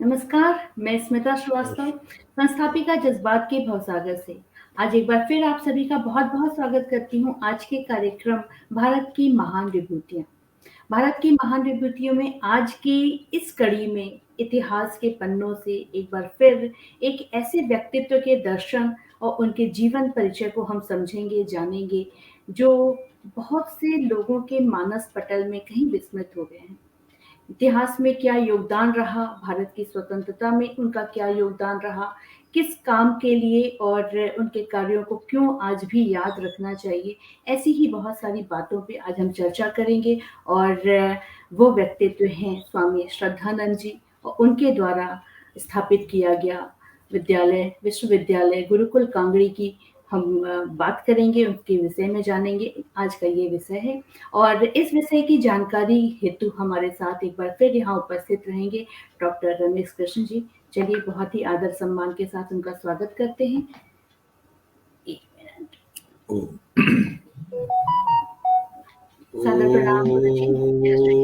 नमस्कार, मैं स्मिता श्रीवास्तव, संस्थापिका जज़्बात के भवसागर से। आज एक बार फिर आप सभी का बहुत-बहुत स्वागत करती हूँ आज के कार्यक्रम भारत की महान विभूतियाँ। भारत की महान विभूतियों में आज की इस कड़ी में इतिहास के पन्नों से एक बार फिर एक ऐसे व्यक्तित्व के दर्शन और उनके जीवन परिचय को हम समझेंगे, जानेंगे, जो बहुत से लोगों के मानस पटल में कहीं विस्मृत हो गए हैं। इतिहास में क्या योगदान रहा, भारत की स्वतंत्रता में उनका क्या योगदान रहा, किस काम के लिए और उनके कार्यों को क्यों आज भी याद रखना चाहिए, ऐसी ही बहुत सारी बातों पे आज हम चर्चा करेंगे और वो व्यक्तित्व हैं स्वामी श्रद्धानंद जी और उनके द्वारा स्थापित किया गया विश्वविद्यालय गुरुकुल कांगड़ी की हम बात करेंगे, उनके विषय में जानेंगे। आज का ये विषय है और इस विषय की जानकारी हेतु हमारे साथ एक बार फिर यहाँ उपस्थित रहेंगे डॉक्टर रमेश कृष्ण जी। चलिए बहुत ही आदर सम्मान के साथ उनका स्वागत करते हैं। एक मिनट। सादर प्रणाम गुरु जी। जय श्री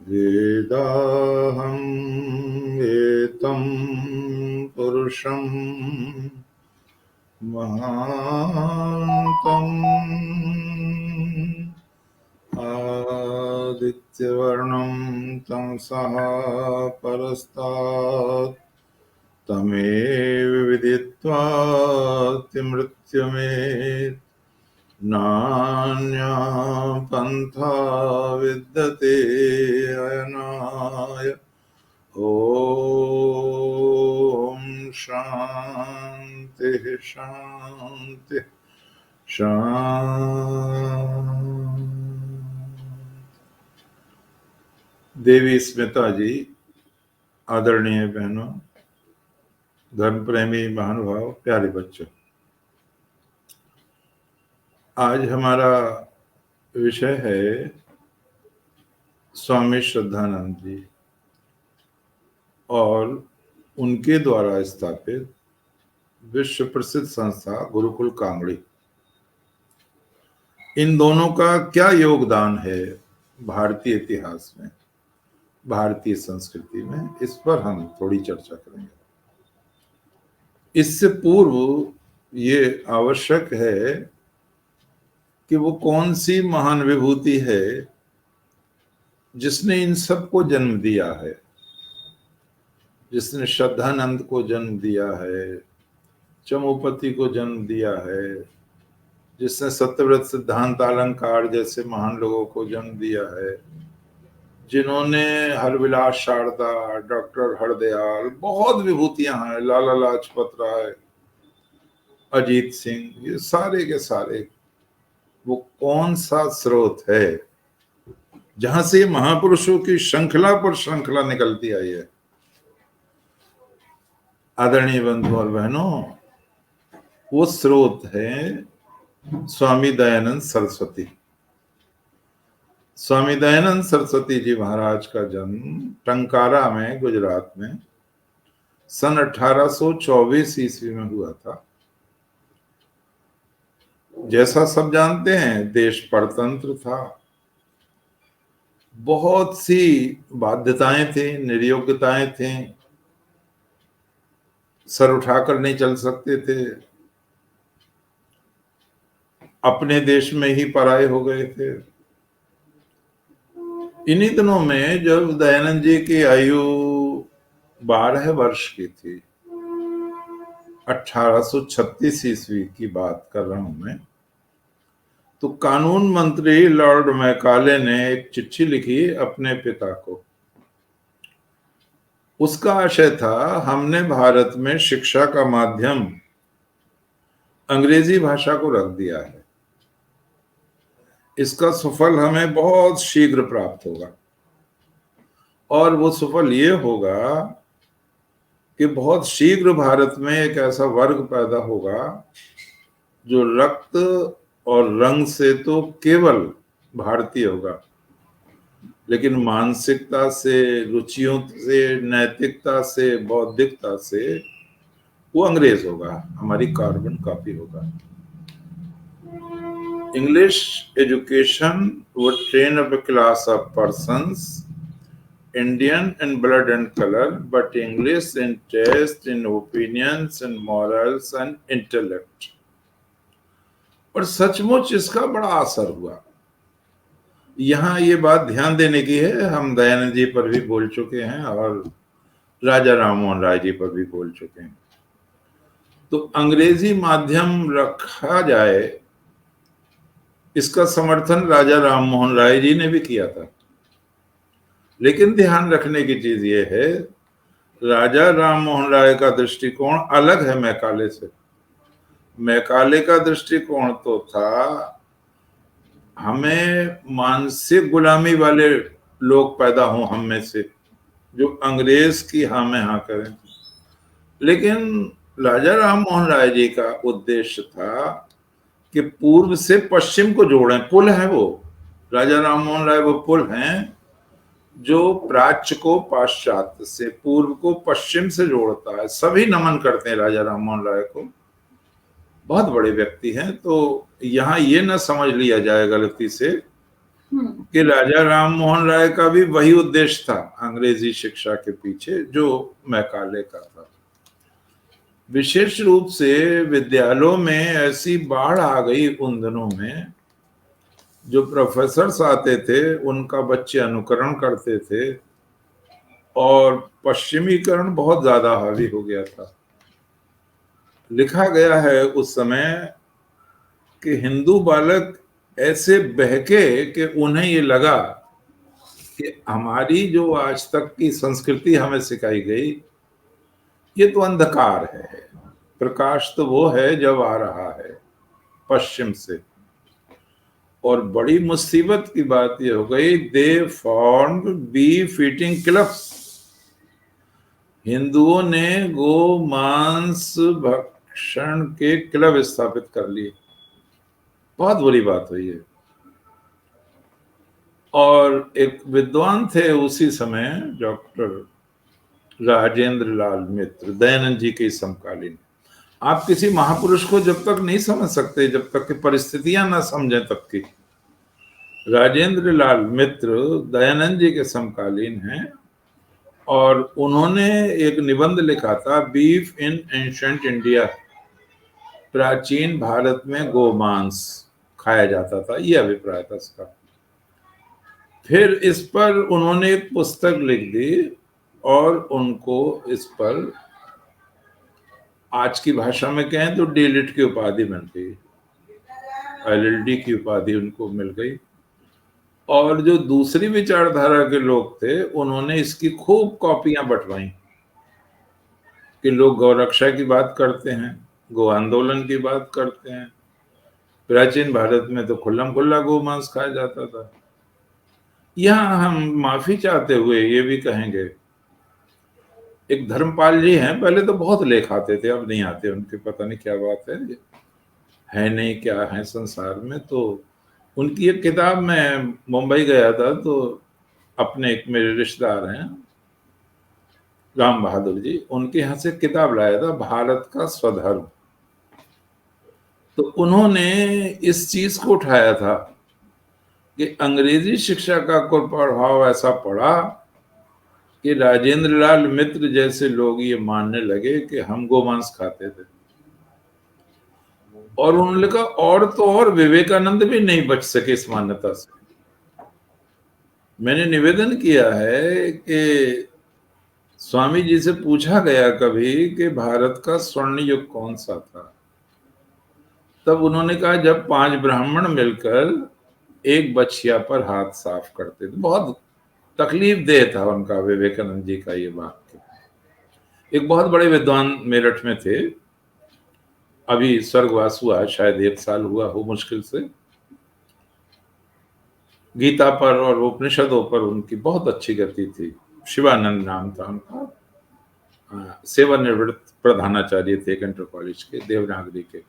वेदाहं एतं पुरुषं महान्तम् आदित्यवर्णं तमसः परस्तात् तमेव विदित्वा मृत्युमेत् नान्या पन्था विद्यते अयनाय। ॐ शान्तिः शान्तिः शान्ति। देवी स्मिता जी, आदरणीय बहनों, धर्म प्रेमी महानुभाव, प्यारे बच्चों, आज हमारा विषय है स्वामी श्रद्धानंद जी और उनके द्वारा स्थापित विश्व प्रसिद्ध संस्था गुरुकुल कांगड़ी। इन दोनों का क्या योगदान है भारतीय इतिहास में, भारतीय संस्कृति में, इस पर हम थोड़ी चर्चा करेंगे। इससे पूर्व ये आवश्यक है कि वो कौन सी महान विभूति है जिसने इन सबको जन्म दिया है, जिसने श्रद्धानंद को जन्म दिया है, चमूपति को जन्म दिया है, जिसने सत्यव्रत सिद्धांत अलंकार जैसे महान लोगों को जन्म दिया है, जिन्होंने हरविलास शारदा, डॉक्टर हरदयाल, बहुत विभूतियां हैं, लाला लाजपत राय, अजीत सिंह, ये सारे के सारे, वो कौन सा स्रोत है जहां से महापुरुषों की श्रृंखला पर श्रृंखला निकलती आई है। आदरणीय बंधु और बहनों, वो स्रोत है स्वामी दयानंद सरस्वती। स्वामी दयानंद सरस्वती जी महाराज का जन्म टंकारा में, गुजरात में सन 1824 ईस्वी में हुआ था। जैसा सब जानते हैं, देश परतंत्र था, बहुत सी बाध्यताएं थी, निर्योग्यताएं थी, सर उठाकर नहीं चल सकते थे, अपने देश में ही पराये हो गए थे। इन्हीं दिनों में जब दयानंद जी की आयु 12 वर्ष की थी, 1836 ईस्वी की बात कर रहा हूं मैं, तो कानून मंत्री लॉर्ड मैकाले ने एक चिट्ठी लिखी अपने पिता को। उसका आशय था, हमने भारत में शिक्षा का माध्यम अंग्रेजी भाषा को रख दिया है, इसका सुफल हमें बहुत शीघ्र प्राप्त होगा, और वो सुफल ये होगा कि बहुत शीघ्र भारत में एक ऐसा वर्ग पैदा होगा जो रक्त और रंग से तो केवल भारतीय होगा, लेकिन मानसिकता से, रुचियों से, नैतिकता से, बौद्धिकता से वो अंग्रेज होगा, हमारी कार्बन कॉपी होगा। English education would train up a class of persons, Indian in blood and color, but English in taste, in opinions, in morals and intellect. और सचमुच इसका बड़ा असर हुआ। यहाँ ये बात ध्यान देने की है, हम दयानंद जी पर भी बोल चुके हैं और राजा राममोहन राय जी पर भी बोल चुके हैं। तो अंग्रेजी माध्यम रखा जाए, इसका समर्थन राजा राममोहन राय जी ने भी किया था। लेकिन ध्यान रखने की चीज ये है, राजा राममोहन राय का दृष्टिकोण अलग है मैकाले से। मैकाले का दृष्टिकोण तो था हमें मानसिक गुलामी वाले लोग पैदा हों हम में से, जो अंग्रेज की हाँ में हाँ करें। लेकिन राजा राममोहन राय जी का उद्देश्य था कि पूर्व से पश्चिम को जोड़ें। पुल है वो, राजा राममोहन राय वो पुल हैं जो प्राच्य को पाश्चात्य से, पूर्व को पश्चिम से जोड़ता है। सभी नमन करते हैं राजा राममोहन राय को, बहुत बड़े व्यक्ति हैं। तो यहाँ ये ना समझ लिया जाए गलती से कि राजा राममोहन राय का भी वही उद्देश्य था अंग्रेजी शिक्षा के पीछे जो मैकाले का था। विशेष रूप से विद्यालयों में ऐसी बाढ़ आ गई उन दिनों में, जो प्रोफेसर्स आते थे उनका बच्चे अनुकरण करते थे और पश्चिमीकरण बहुत ज्यादा हावी हो गया था। लिखा गया है उस समय कि हिंदू बालक ऐसे बहके कि उन्हें ये लगा कि हमारी जो आज तक की संस्कृति हमें सिखाई गई ये तो अंधकार है, प्रकाश तो वो है जब आ रहा है पश्चिम से। और बड़ी मुसीबत की बात ये हो गई, they formed beef eating clubs. हिंदुओं ने गो मांस भक्षण के क्लब स्थापित कर लिए। बहुत बुरी बात हुई है। और एक विद्वान थे उसी समय, डॉक्टर राजेंद्र लाल मित्र, दयानंद जी के समकालीन। आप किसी महापुरुष को जब तक नहीं समझ सकते, जब तक कि परिस्थितियां ना समझें तब की। राजेंद्र लाल मित्र दयानंद जी के समकालीन हैं और उन्होंने एक निबंध लिखा था, बीफ इन एंशिएंट इंडिया। प्राचीन भारत में गोमांस खाया जाता था, यह अभिप्राय था उसका। फिर इस पर उन्होंने एक पुस्तक लिख दी और उनको इस पर आज की भाषा में कहें तो डीलिट की उपाधि मिल गई, LLD की उपाधि उनको मिल गई। और जो दूसरी विचारधारा के लोग थे उन्होंने इसकी खूब कॉपियां बंटवाई कि लोग गौरक्षा की बात करते हैं, गो आंदोलन की बात करते हैं। प्राचीन भारत में तो खुल्लम खुल्ला गोमांस खाया जाता था। यहाँ हम माफी चाहते हुए ये भी कहेंगे, एक धर्मपाल जी हैं, पहले तो बहुत लेख आते थे, अब नहीं आते उनके, पता नहीं क्या बात है नहीं क्या है संसार में। तो उनकी एक किताब, मैं मुंबई गया था तो अपने एक मेरे रिश्तेदार हैं राम बहादुर जी, उनके यहाँ से किताब लाया था, भारत का स्वधर्म। तो उन्होंने इस चीज को उठाया था कि अंग्रेजी शिक्षा का कोई प्रभाव ऐसा पड़ा कि राजेंद्र लाल मित्र जैसे लोग ये मानने लगे कि हम गोमांस खाते थे। और उन्होंने कहा और तो और विवेकानंद भी नहीं बच सके इस मान्यता से। मैंने निवेदन किया है कि स्वामी जी से पूछा गया कभी कि भारत का स्वर्ण युग कौन सा था, तब उन्होंने कहा जब 5 ब्राह्मण मिलकर एक बछिया पर हाथ साफ करते थे। बहुत तकलीफ दे था उनका विवेकानंद जी का ये वाक्य। एक बहुत बड़े विद्वान मेरठ में थे, अभी स्वर्गवास हुआ, शायद 1 साल हुआ हो मुश्किल से। गीता पर और उपनिषदों पर उनकी बहुत अच्छी गति थी। शिवानंद नाम था उनका, सेवानिवृत्त प्रधानाचार्य थे इंटर कॉलेज के, देवनागरी के।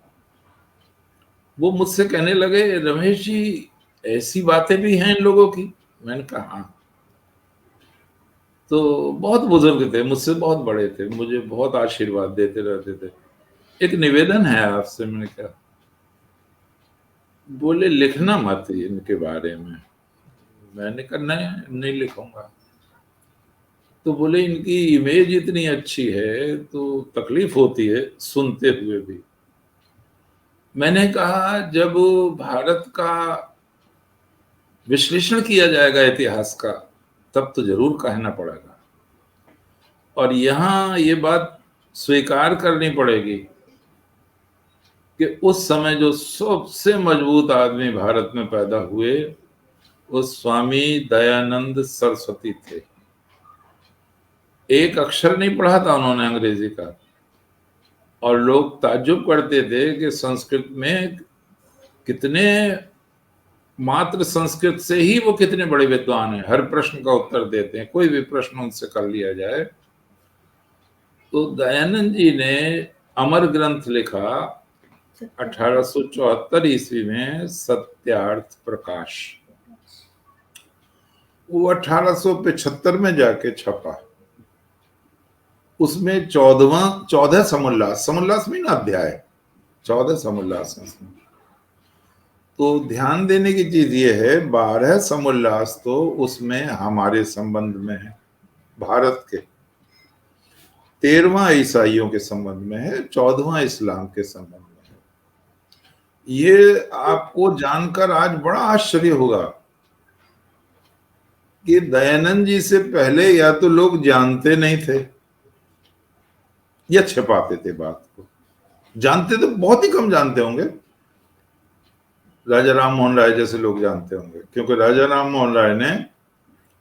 वो मुझसे कहने लगे, रमेश जी ऐसी बातें भी हैं इन लोगों की? मैंने कहा हाँ। तो बहुत बुजुर्ग थे, मुझसे बहुत बड़े थे, मुझे बहुत आशीर्वाद देते रहते थे। एक निवेदन है आपसे, मैंने कहा बोले लिखना मत इनके बारे में। मैंने कहा नहीं, नहीं लिखूंगा। तो बोले इनकी इमेज इतनी अच्छी है तो तकलीफ होती है सुनते हुए भी। मैंने कहा जब भारत का विश्लेषण किया जाएगा इतिहास का तब तो जरूर कहना पड़ेगा, और यहाँ ये बात स्वीकार करनी पड़ेगी कि उस समय जो सबसे मजबूत आदमी भारत में पैदा हुए वो स्वामी दयानंद सरस्वती थे। एक अक्षर नहीं पढ़ा था उन्होंने अंग्रेजी का, और लोग ताज्जुब करते थे कि संस्कृत में कितने, मात्र संस्कृत से ही वो कितने बड़े विद्वान हैं, हर प्रश्न का उत्तर देते हैं, कोई भी प्रश्न उनसे कर लिया जाए। तो दयानंद जी ने अमर ग्रंथ लिखा 1874 ईस्वी में, सत्यार्थ प्रकाश। वो 1875 में जाके छपा। उसमें 14 समुल्लास, समुल्लास मीन अध्याय, 14 समुल्लास हैं उसमें। तो ध्यान देने की चीज ये है, 12 समुल्लास तो उसमें हमारे संबंध में है, भारत के। 13वां ईसाइयों के संबंध में है, 14वां इस्लाम के संबंध में है। ये आपको जानकर आज बड़ा आश्चर्य होगा कि दयानंद जी से पहले या तो लोग जानते नहीं थे या छिपाते थे बात को। जानते तो बहुत ही कम जानते होंगे, राजा राम मोहन राय जैसे लोग जानते होंगे, क्योंकि राजा राम मोहन राय ने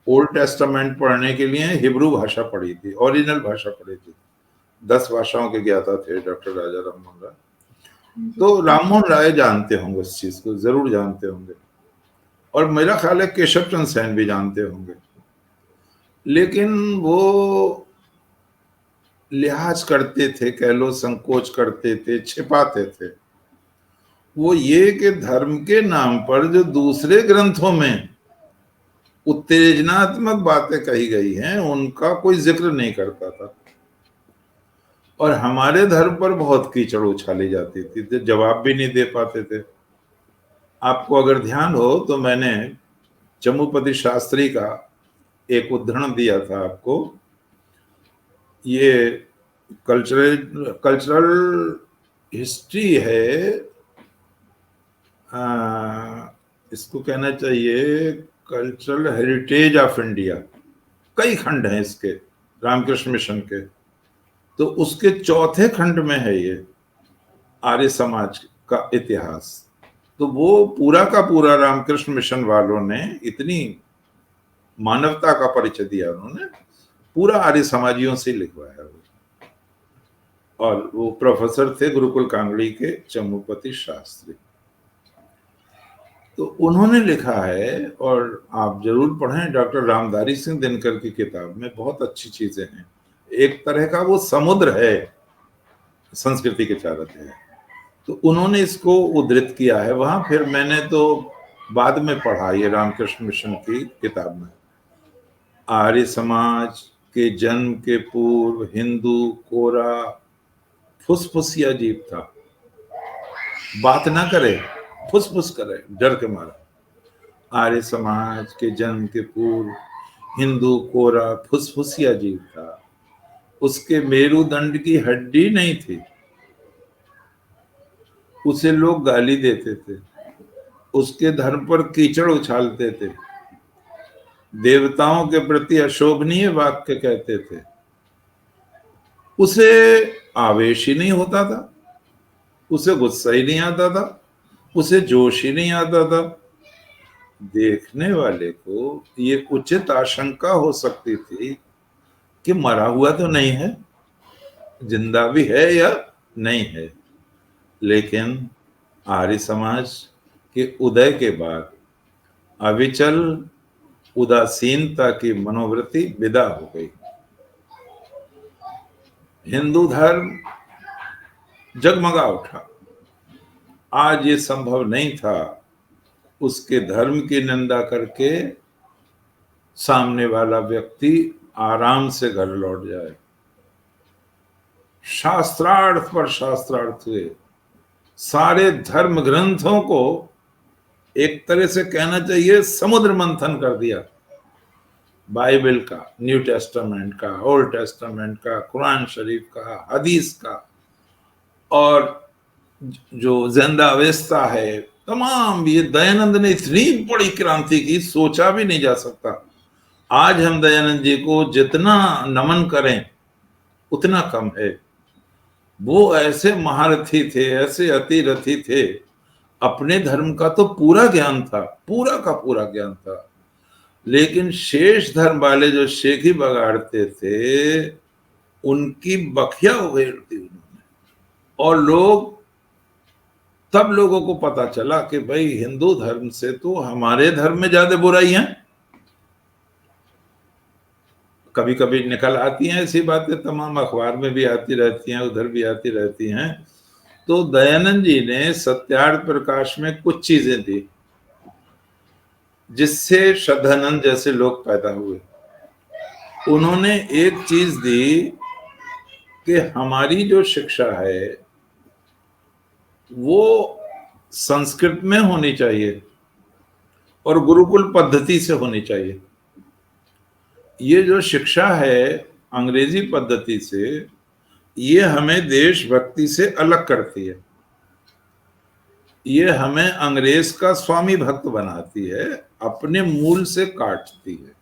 ओल्ड टेस्टामेंट पढ़ने के लिए हिब्रू भाषा पढ़ी थी, ओरिजिनल भाषा पढ़ी थी। 10 भाषाओं के ज्ञाता थे डॉक्टर राजा राम मोहन राय। तो राम मोहन राय जानते होंगे, इस चीज को जरूर जानते होंगे, और मेरा ख्याल है केशव चंद्र सेन भी जानते होंगे। लेकिन वो लिहाज करते थे, कह लो संकोच करते थे, छिपाते थे। वो ये कि धर्म के नाम पर जो दूसरे ग्रंथों में उत्तेजनात्मक बातें कही गई हैं उनका कोई जिक्र नहीं करता था, और हमारे धर्म पर बहुत कीचड़ उछाली जाती थी, तो जवाब भी नहीं दे पाते थे। आपको अगर ध्यान हो तो मैंने चमुपति शास्त्री का एक उद्धरण दिया था आपको। ये कल्चरल हिस्ट्री है, इसको कहना चाहिए कल्चरल हेरिटेज ऑफ इंडिया। कई खंड हैं इसके, रामकृष्ण मिशन के। तो उसके चौथे खंड में है ये आर्य समाज का इतिहास। तो वो पूरा का पूरा रामकृष्ण मिशन वालों ने इतनी मानवता का परिचय दिया, उन्होंने पूरा आर्य समाजियों से लिखवाया। और वो प्रोफेसर थे गुरुकुल कांगड़ी के, चमुपति शास्त्री। तो उन्होंने लिखा है, और आप जरूर पढ़ें, डॉक्टर रामधारी सिंह दिनकर की किताब में बहुत अच्छी चीजें हैं। एक तरह का वो समुद्र है संस्कृति के चारों तरफ। तो उन्होंने इसको उद्धृत किया है वहां। फिर मैंने तो बाद में पढ़ा ये रामकृष्ण मिशन की किताब में, आर्य समाज के जन्म के पूर्व हिंदू कोरा फुसफुसिया जीव था, बात ना करे, फुसफुस करे डर के मारा। आर्य समाज के जन्म के पूर्व हिंदू कोरा फुसफुसिया जीव था, उसके मेरुदंड की हड्डी नहीं थी, उसे लोग गाली देते थे, उसके धर्म पर कीचड़ उछालते थे, देवताओं के प्रति अशोभनीय वाक्य कहते थे, उसे आवेश ही नहीं होता था, उसे गुस्सा ही नहीं आता था, उसे जोश ही नहीं आता था। देखने वाले को ये उचित आशंका हो सकती थी कि मरा हुआ तो नहीं है, जिंदा भी है या नहीं है। लेकिन आर्य समाज के उदय के बाद अविचल उदासीनता की मनोवृत्ति विदा हो गई। हिंदू धर्म जगमगा उठा। आज ये संभव नहीं था उसके धर्म की निंदा करके सामने वाला व्यक्ति आराम से घर लौट जाए। शास्त्रार्थ पर शास्त्रार्थ हुए, सारे धर्म ग्रंथों को एक तरह से कहना चाहिए समुद्र मंथन कर दिया, बाइबल का, न्यू टेस्टामेंट का, ओल्ड टेस्टामेंट का, कुरान शरीफ का, हदीस का, और जो जिंदा अवेस्ता है, तमाम ये दयानंद ने इतनी बड़ी क्रांति की, सोचा भी नहीं जा सकता। आज हम दयानंद जी को जितना नमन करें उतना कम है। वो ऐसे महारथी थे, ऐसे अतिरथी थे, अपने धर्म का तो पूरा ज्ञान था, पूरा का पूरा ज्ञान था, लेकिन शेष धर्म वाले जो शेखी बगाड़ते थे उनकी बखिया उगेड़ दी उन्होंने। और तब लोगों को पता चला कि भाई हिंदू धर्म से तो हमारे धर्म में ज्यादा बुराई है। कभी कभी निकल आती हैं ऐसी बातें, तमाम अखबार में भी आती रहती हैं, उधर भी आती रहती हैं। तो दयानंद जी ने सत्यार्थ प्रकाश में कुछ चीजें दी जिससे श्रद्धानंद जैसे लोग पैदा हुए। उन्होंने एक चीज दी कि हमारी जो शिक्षा है वो संस्कृत में होनी चाहिए और गुरुकुल पद्धति से होनी चाहिए। ये जो शिक्षा है अंग्रेजी पद्धति से, ये हमें देशभक्ति से अलग करती है, ये हमें अंग्रेज का स्वामी भक्त बनाती है, अपने मूल से काटती है।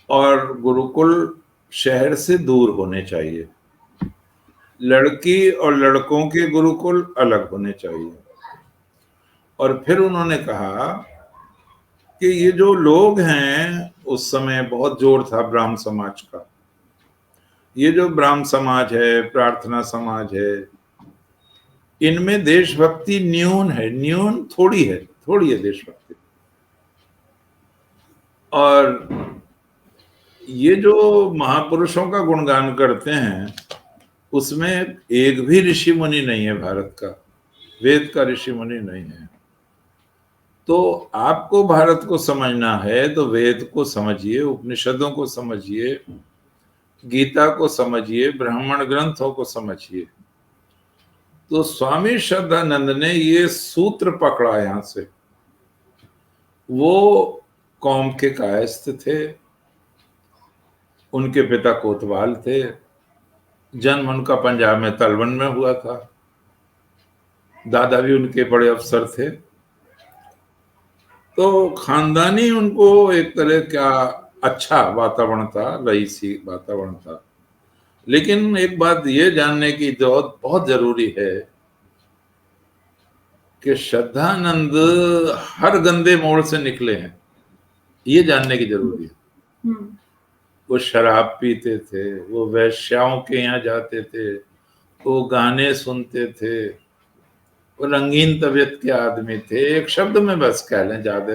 और गुरुकुल शहर से दूर होने चाहिए, लड़की और लड़कों के गुरुकुल अलग होने चाहिए। और फिर उन्होंने कहा कि ये जो लोग हैं, उस समय बहुत जोर था ब्राह्म समाज का, ये जो ब्राह्म समाज है, प्रार्थना समाज है, इनमें देशभक्ति न्यून है, न्यून थोड़ी है देशभक्ति। और ये जो महापुरुषों का गुणगान करते हैं उसमें एक भी ऋषि मुनि नहीं है भारत का, वेद का ऋषि मुनि नहीं है। तो आपको भारत को समझना है तो वेद को समझिए, उपनिषदों को समझिए, गीता को समझिए, ब्राह्मण ग्रंथों को समझिए। तो स्वामी श्रद्धानंद ने ये सूत्र पकड़ा यहां से। वो कौम के कायस्थ थे, उनके पिता कोतवाल थे, जन्म उनका पंजाब में तलवन में हुआ था, दादा भी उनके बड़े अफसर थे। तो खानदानी उनको एक तरह का अच्छा वातावरण था, रईसी वातावरण था। लेकिन एक बात ये जानने की जरूरत बहुत जरूरी है कि श्रद्धानंद हर गंदे मोड़ से निकले हैं, ये जानने की जरूरी है। वो शराब पीते थे, वो वैश्याओं के यहाँ जाते थे, वो गाने सुनते थे, वो रंगीन तबीयत के आदमी थे, एक शब्द में बस कह लें, ज्यादा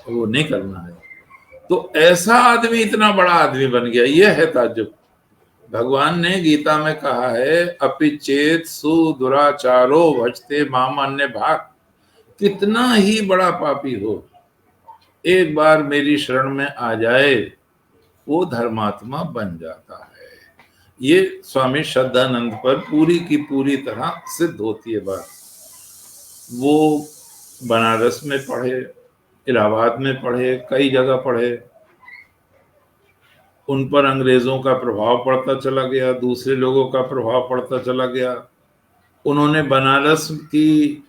वो नहीं करना है। तो ऐसा आदमी इतना बड़ा आदमी बन गया, ये है ताज्जुब। भगवान ने गीता में कहा है, अपि चेत सुदुराचारो भजते माम अन्य भाग। कितना ही बड़ा पापी हो, एक बार मेरी शरण में आ जाए वो धर्मात्मा बन जाता है। ये स्वामी श्रद्धानंद पर पूरी की पूरी तरह सिद्ध होती है बात। वो बनारस में पढ़े, इलाहाबाद में पढ़े, कई जगह पढ़े, उन पर अंग्रेजों का प्रभाव पड़ता चला गया, दूसरे लोगों का प्रभाव पड़ता चला गया। उन्होंने बनारस की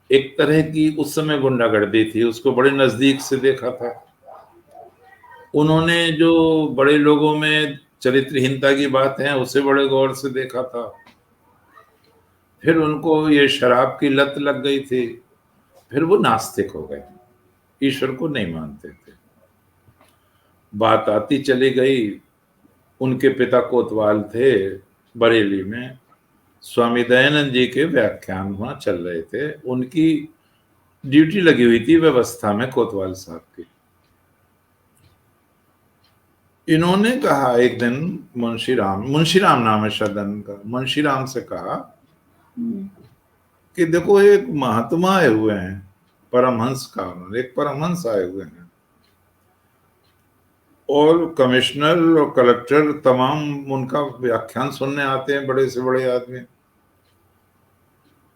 एक तरह की उस समय गुंडागर्दी थी, उसको बड़े नजदीक से देखा था। उन्होंने जो बड़े लोगों में चरित्रहीनता की बात है उसे बड़े गौर से देखा था। फिर उनको ये शराब की लत लग गई थी, फिर वो नास्तिक हो गए, ईश्वर को नहीं मानते थे। बात आती चली गई, उनके पिता कोतवाल थे, बरेली में स्वामी दयानंद जी के व्याख्यान वहां चल रहे थे, उनकी ड्यूटी लगी हुई थी व्यवस्था में कोतवाल साहब की। इन्होंने कहा एक दिन, मुंशीराम नाम है श्रद्धानंद का, मुंशीराम से कहा कि देखो एक महात्मा आए हुए हैं, परमहंस का, एक परमहंस आए हुए हैं और कमिश्नर और कलेक्टर तमाम उनका व्याख्यान सुनने आते हैं, बड़े से बड़े आदमी।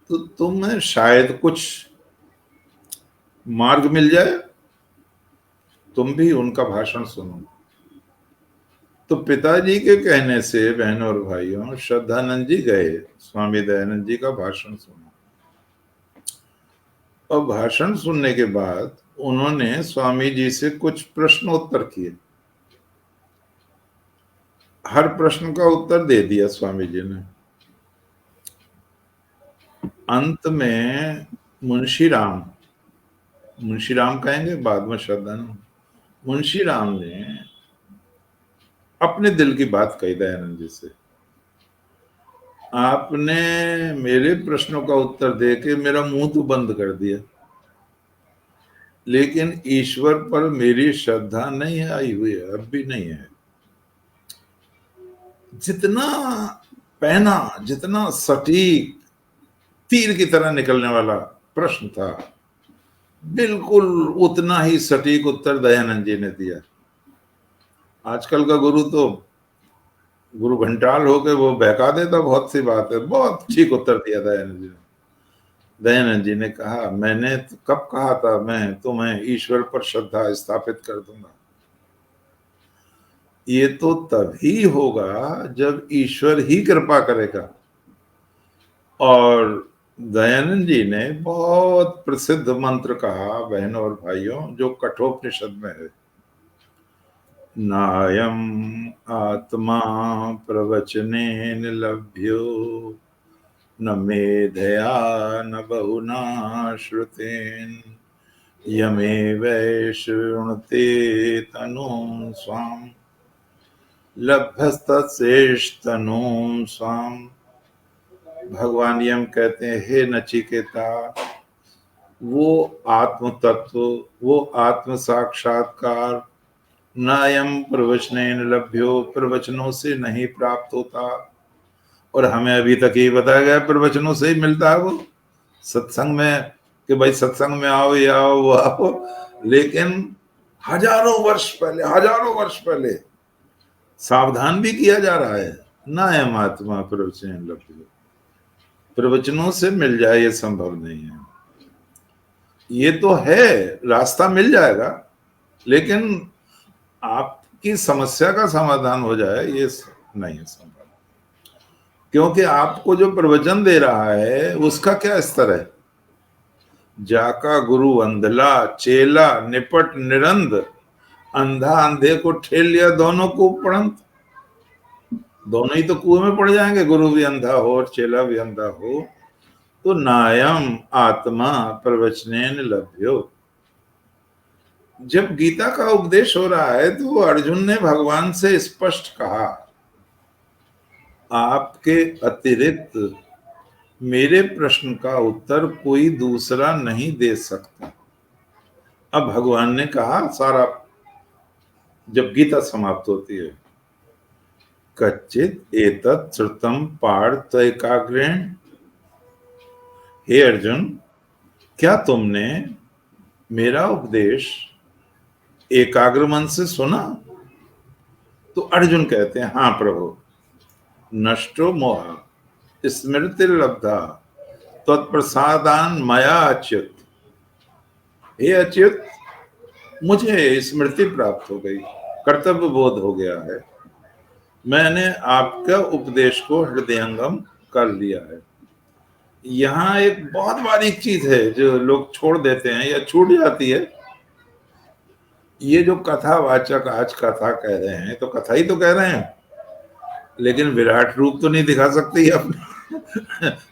तो तुम्हें शायद कुछ मार्ग मिल जाए, तुम भी उनका भाषण सुनो। तो पिताजी के कहने से बहनों और भाइयों श्रद्धानंद जी गए स्वामी दयानंद जी का भाषण सुना। और भाषण सुनने के बाद उन्होंने स्वामी जी से कुछ प्रश्नोत्तर किए। हर प्रश्न का उत्तर दे दिया स्वामी जी ने। अंत में मुंशी राम कहेंगे, बाद में श्रद्धानंद, मुंशी राम ने अपने दिल की बात कही दयानंद जी से। आपने मेरे प्रश्नों का उत्तर देके मेरा मुंह तो बंद कर दिया, लेकिन ईश्वर पर मेरी श्रद्धा नहीं आई हुई है, अब भी नहीं है। जितना पहना, जितना सटीक तीर की तरह निकलने वाला प्रश्न था, बिल्कुल उतना ही सटीक उत्तर दयानंद जी ने दिया। आजकल का गुरु तो गुरु घंटाल होके वो बहका देता, बहुत सी बात है। बहुत ठीक उत्तर दिया दयानंद जी ने। दयानंद जी ने कहा, मैंने तो कब कहा था मैं तुम्हें ईश्वर पर श्रद्धा स्थापित कर दूंगा। ये तो तभी होगा जब ईश्वर ही कृपा करेगा। और दयानंद जी ने बहुत प्रसिद्ध मंत्र कहा बहनों और भाइयों, जो कठोपनिषद में है, नायम आत्मा प्रवचनेन लभ्यो न मेधया न बहुना श्रुतेन यमेवै शृणुते तनुं स्वाम लभ्यस्तश्रेष्ठतनुं स्वाम। भगवान यम कहते हैं, हे नचिकेता, वो आत्म तत्व, वो आत्म साक्षात्कार नायम प्रवचनेन लभ्यो, प्रवचनों से नहीं प्राप्त होता। और हमें अभी तक ये बताया गया प्रवचनों से ही मिलता है वो, सत्संग में, कि भाई सत्संग में आओ, ये आओ, वो आओ। लेकिन हजारों वर्ष पहले सावधान भी किया जा रहा है, नायम आत्मा प्रवचनेन लभ्यो, प्रवचनों से मिल जाए ये संभव नहीं है। ये तो है, रास्ता मिल जाएगा, लेकिन आपकी समस्या का समाधान हो जाए ये नहीं है संभव। क्योंकि आपको जो प्रवचन दे रहा है उसका क्या स्तर है। जाका गुरु अंधला, चेला निपट निरंद, अंधा अंधे को ठेल लिया, दोनों को पड़ंत, दोनों ही तो कुएं में पड़ जाएंगे, गुरु भी अंधा हो और चेला भी अंधा हो। तो नायम आत्मा प्रवचनेन लभ्यो। जब गीता का उपदेश हो रहा है तो अर्जुन ने भगवान से स्पष्ट कहा, आपके अतिरिक्त मेरे प्रश्न का उत्तर कोई दूसरा नहीं दे सकता। अब भगवान ने कहा सारा, जब गीता समाप्त होती है, कच्चित एतत् श्रुतम पार्थ एकाग्रेण, हे अर्जुन, क्या तुमने मेरा उपदेश एकाग्र मन से सुना। तो अर्जुन कहते हैं, हाँ प्रभु, नष्टो मोह स्मृति लब्धा तत्प्रसादान मया अच्युत। हे अच्युत, मुझे स्मृति प्राप्त हो गई, कर्तव्य बोध हो गया है, मैंने आपका उपदेश को हृदयंगम कर लिया है। यहाँ एक बहुत बारीक चीज है जो लोग छोड़ देते हैं या छूट जाती है। ये जो कथावाचक आज कथा कह रहे हैं, तो कथा ही तो कह रहे हैं, लेकिन विराट रूप तो नहीं दिखा सकते अपने।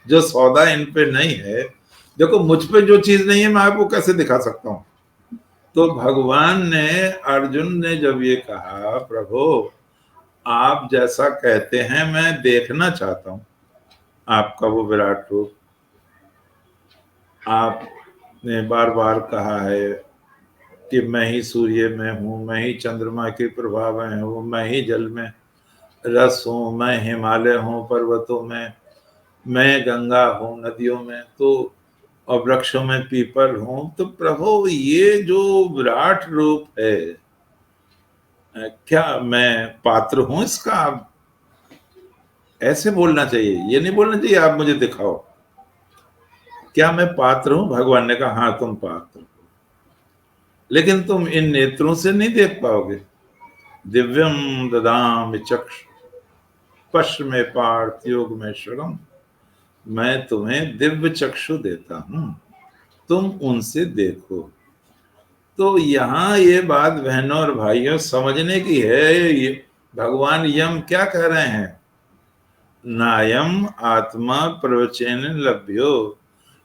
जो सौदा इन पे नहीं है, देखो मुझ पे जो चीज नहीं है मैं आपको कैसे दिखा सकता हूँ। तो भगवान ने, अर्जुन ने जब ये कहा, प्रभु आप जैसा कहते हैं मैं देखना चाहता हूँ आपका वो विराट रूप। आपने बार बार कहा है कि मैं ही सूर्य में हूँ, मैं ही चंद्रमा के प्रभाव में हूँ, मैं ही जल में रस हूँ, मैं हिमालय हूँ पर्वतों में, मैं गंगा हूँ नदियों में, तो और वृक्षों में पीपल हूँ। तो प्रभु ये जो विराट रूप है, क्या मैं पात्र हूँ इसका। ऐसे बोलना चाहिए, ये नहीं बोलना चाहिए आप मुझे दिखाओ, क्या मैं पात्र हूँ। भगवान ने कहा, हाँ तुम पात्र हो। लेकिन तुम इन नेत्रों से नहीं देख पाओगे। दिव्यम ददामि चक्षु पश्च में पार्थ योगमेश्वरम, मैं तुम्हें दिव्य चक्षु देता हूं, तुम उनसे देखो। तो यहाँ ये बात बहनों और भाइयों समझने की है। ये भगवान यम क्या कह रहे हैं? नायम आत्मा प्रवचन लभ्यो,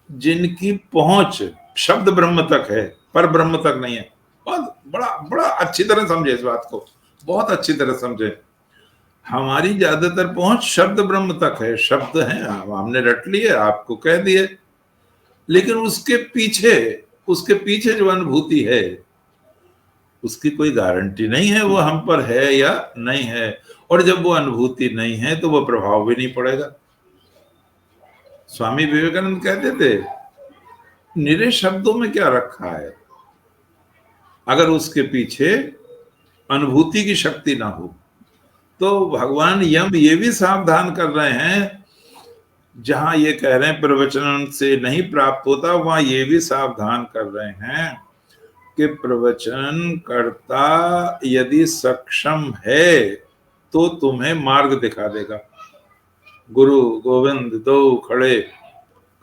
जिनकी पहुंच शब्द ब्रह्म तक है, पर ब्रह्म तक नहीं है। बहुत बड़ा बड़ा अच्छी तरह समझे इस बात को, बहुत अच्छी तरह समझे। हमारी ज्यादातर पहुंच शब्द ब्रह्म तक है, शब्द है, हमने रट लिए, आपको कह दिए, लेकिन उसके पीछे जो अनुभूति है उसकी कोई गारंटी नहीं है वो हम पर है या नहीं है। और जब वो अनुभूति नहीं है तो वो प्रभाव भी नहीं पड़ेगा। स्वामी विवेकानंद कहते थे, निरे शब्दों में क्या रखा है, अगर उसके पीछे अनुभूति की शक्ति ना हो। तो भगवान यम ये भी सावधान कर रहे हैं, जहां ये कह रहे हैं प्रवचन से नहीं प्राप्त होता, वहां ये भी सावधान कर रहे हैं कि प्रवचन कर्ता यदि सक्षम है तो तुम्हें मार्ग दिखा देगा। गुरु गोविंद दो खड़े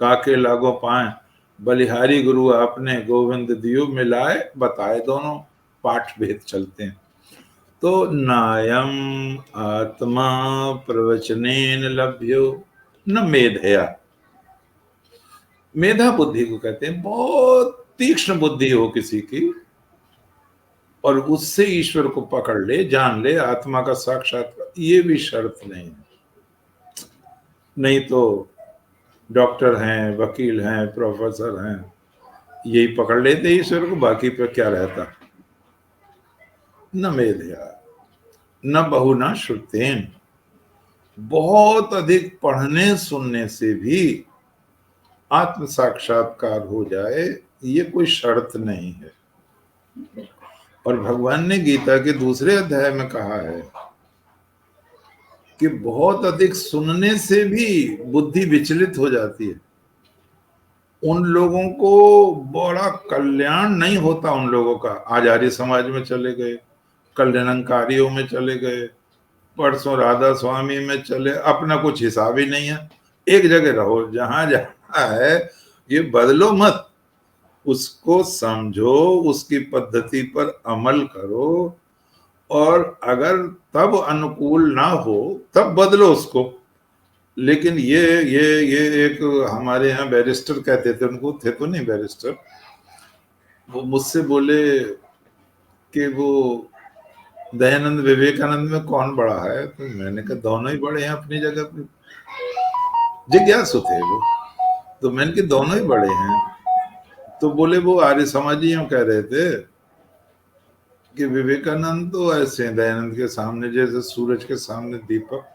काके लागो पाए, बलिहारी गुरु आपने गोविंद दियो मिलाए, बताए दोनों पाठ भेद चलते हैं। तो नायम आत्मा प्रवचनेन लभ्यो न मेधया, मेधा बुद्धि को कहते हैं, बहुत तीक्ष्ण बुद्धि हो किसी की और उससे ईश्वर को पकड़ ले, जान ले, आत्मा का साक्षात्कार, ये भी शर्त नहीं है। नहीं तो डॉक्टर हैं, वकील हैं, प्रोफेसर हैं, यही पकड़ लेते ईश्वर को, बाकी पे क्या रहता। न मेधया न बहुना श्रुतेन, बहुत अधिक पढ़ने सुनने से भी आत्म साक्षात्कार हो जाए ये कोई शर्त नहीं है। और भगवान ने गीता के दूसरे अध्याय में कहा है कि बहुत अधिक सुनने से भी बुद्धि विचलित हो जाती है। उन लोगों को बड़ा कल्याण नहीं होता, उन लोगों का। आज आर्य समाज में चले गए, कल निरंकारियों में चले गए, परसों राधा स्वामी में चले, अपना कुछ हिसाब ही नहीं है। एक जगह रहो, जहां जहां है ये बदलो मत, उसको समझो, उसकी पद्धति पर अमल करो, और अगर तब अनुकूल ना हो तब बदलो उसको। लेकिन ये एक हमारे यहाँ बैरिस्टर कहते थे, उनको थे तो नहीं बैरिस्टर, वो मुझसे बोले कि वो दयानंद विवेकानंद में कौन बड़ा है? तो मैंने कहा दोनों ही बड़े हैं अपनी जगह पे। जिज्ञासु थे वो, तो मैंने कहा दोनों ही बड़े हैं। तो बोले वो आर्य समाजियों कह रहे थे कि विवेकानंद तो ऐसे हैं दयानंद के सामने जैसे सूरज के सामने दीपक।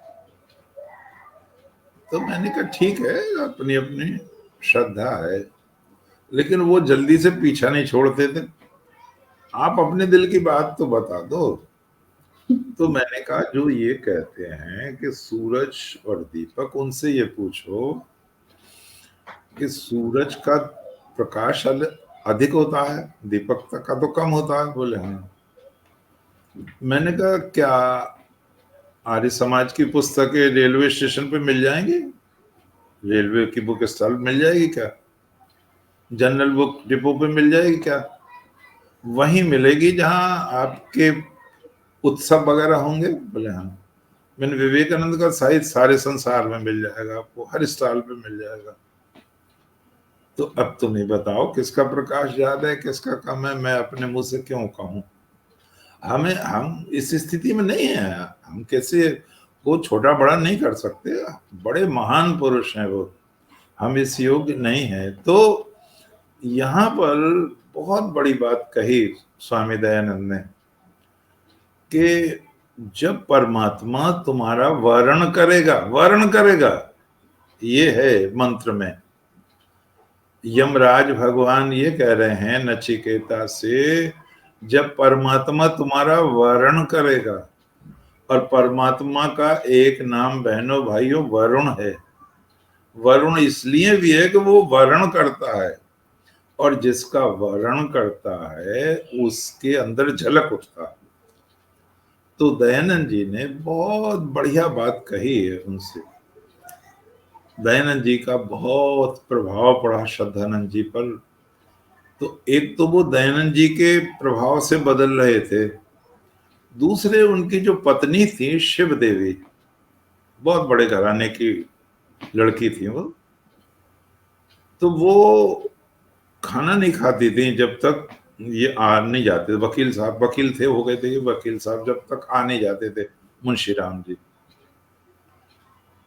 तो मैंने कहा ठीक है, अपनी अपनी श्रद्धा है, लेकिन वो जल्दी से पीछा नहीं छोड़ते थे। आप अपने दिल की बात तो बता दो। तो मैंने कहा जो ये कहते हैं कि सूरज और दीपक, उनसे ये पूछो कि सूरज का प्रकाश अधिक होता है, दीपक का तो कम होता है। बोले हाँ। मैंने कहा क्या आर्य समाज की पुस्तकें रेलवे स्टेशन पे मिल जाएंगी? रेलवे की बुक स्टॉल मिल जाएगी क्या? जनरल बुक डिपो पे मिल जाएगी क्या? वहीं मिलेगी जहां आपके उत्सव वगैरह होंगे? बोले हाँ। मैंने विवेकानंद का साहित्य सारे संसार में मिल जाएगा आपको, हर स्टॉल पे मिल जाएगा। तो अब तुम ही बताओ किसका प्रकाश ज्यादा है, किसका कम है? मैं अपने मुंह से क्यों कहूं? हम इस स्थिति में नहीं है। हम कैसे वो छोटा बड़ा नहीं कर सकते, बड़े महान पुरुष हैं वो, हम इस योग्य नहीं है। तो यहाँ पर बहुत बड़ी बात कही स्वामी दयानंद ने कि जब परमात्मा तुम्हारा वर्ण करेगा, ये है मंत्र में। यमराज भगवान ये कह रहे हैं नचिकेता से, जब परमात्मा तुम्हारा वर्ण करेगा, और परमात्मा का एक नाम बहनों भाइयों वरुण है। वरुण इसलिए भी है कि वो वर्ण करता है, और जिसका वर्णन करता है उसके अंदर झलक उठता है। तो दयानंद जी ने बहुत बढ़िया बात कही है उनसे। दयानंद जी का बहुत प्रभाव पड़ा श्रद्धानंद जी पर। तो एक तो वो दयानंद जी के प्रभाव से बदल रहे थे, दूसरे उनकी जो पत्नी थी शिव देवी, बहुत बड़े घराने की लड़की थी वो, तो वो खाना नहीं खाती थी जब तक ये आ नहीं जाते। वकील साहब, वकील थे, हो गए थे ये वकील साहब, जब तक आ नहीं जाते थे मुंशी राम जी।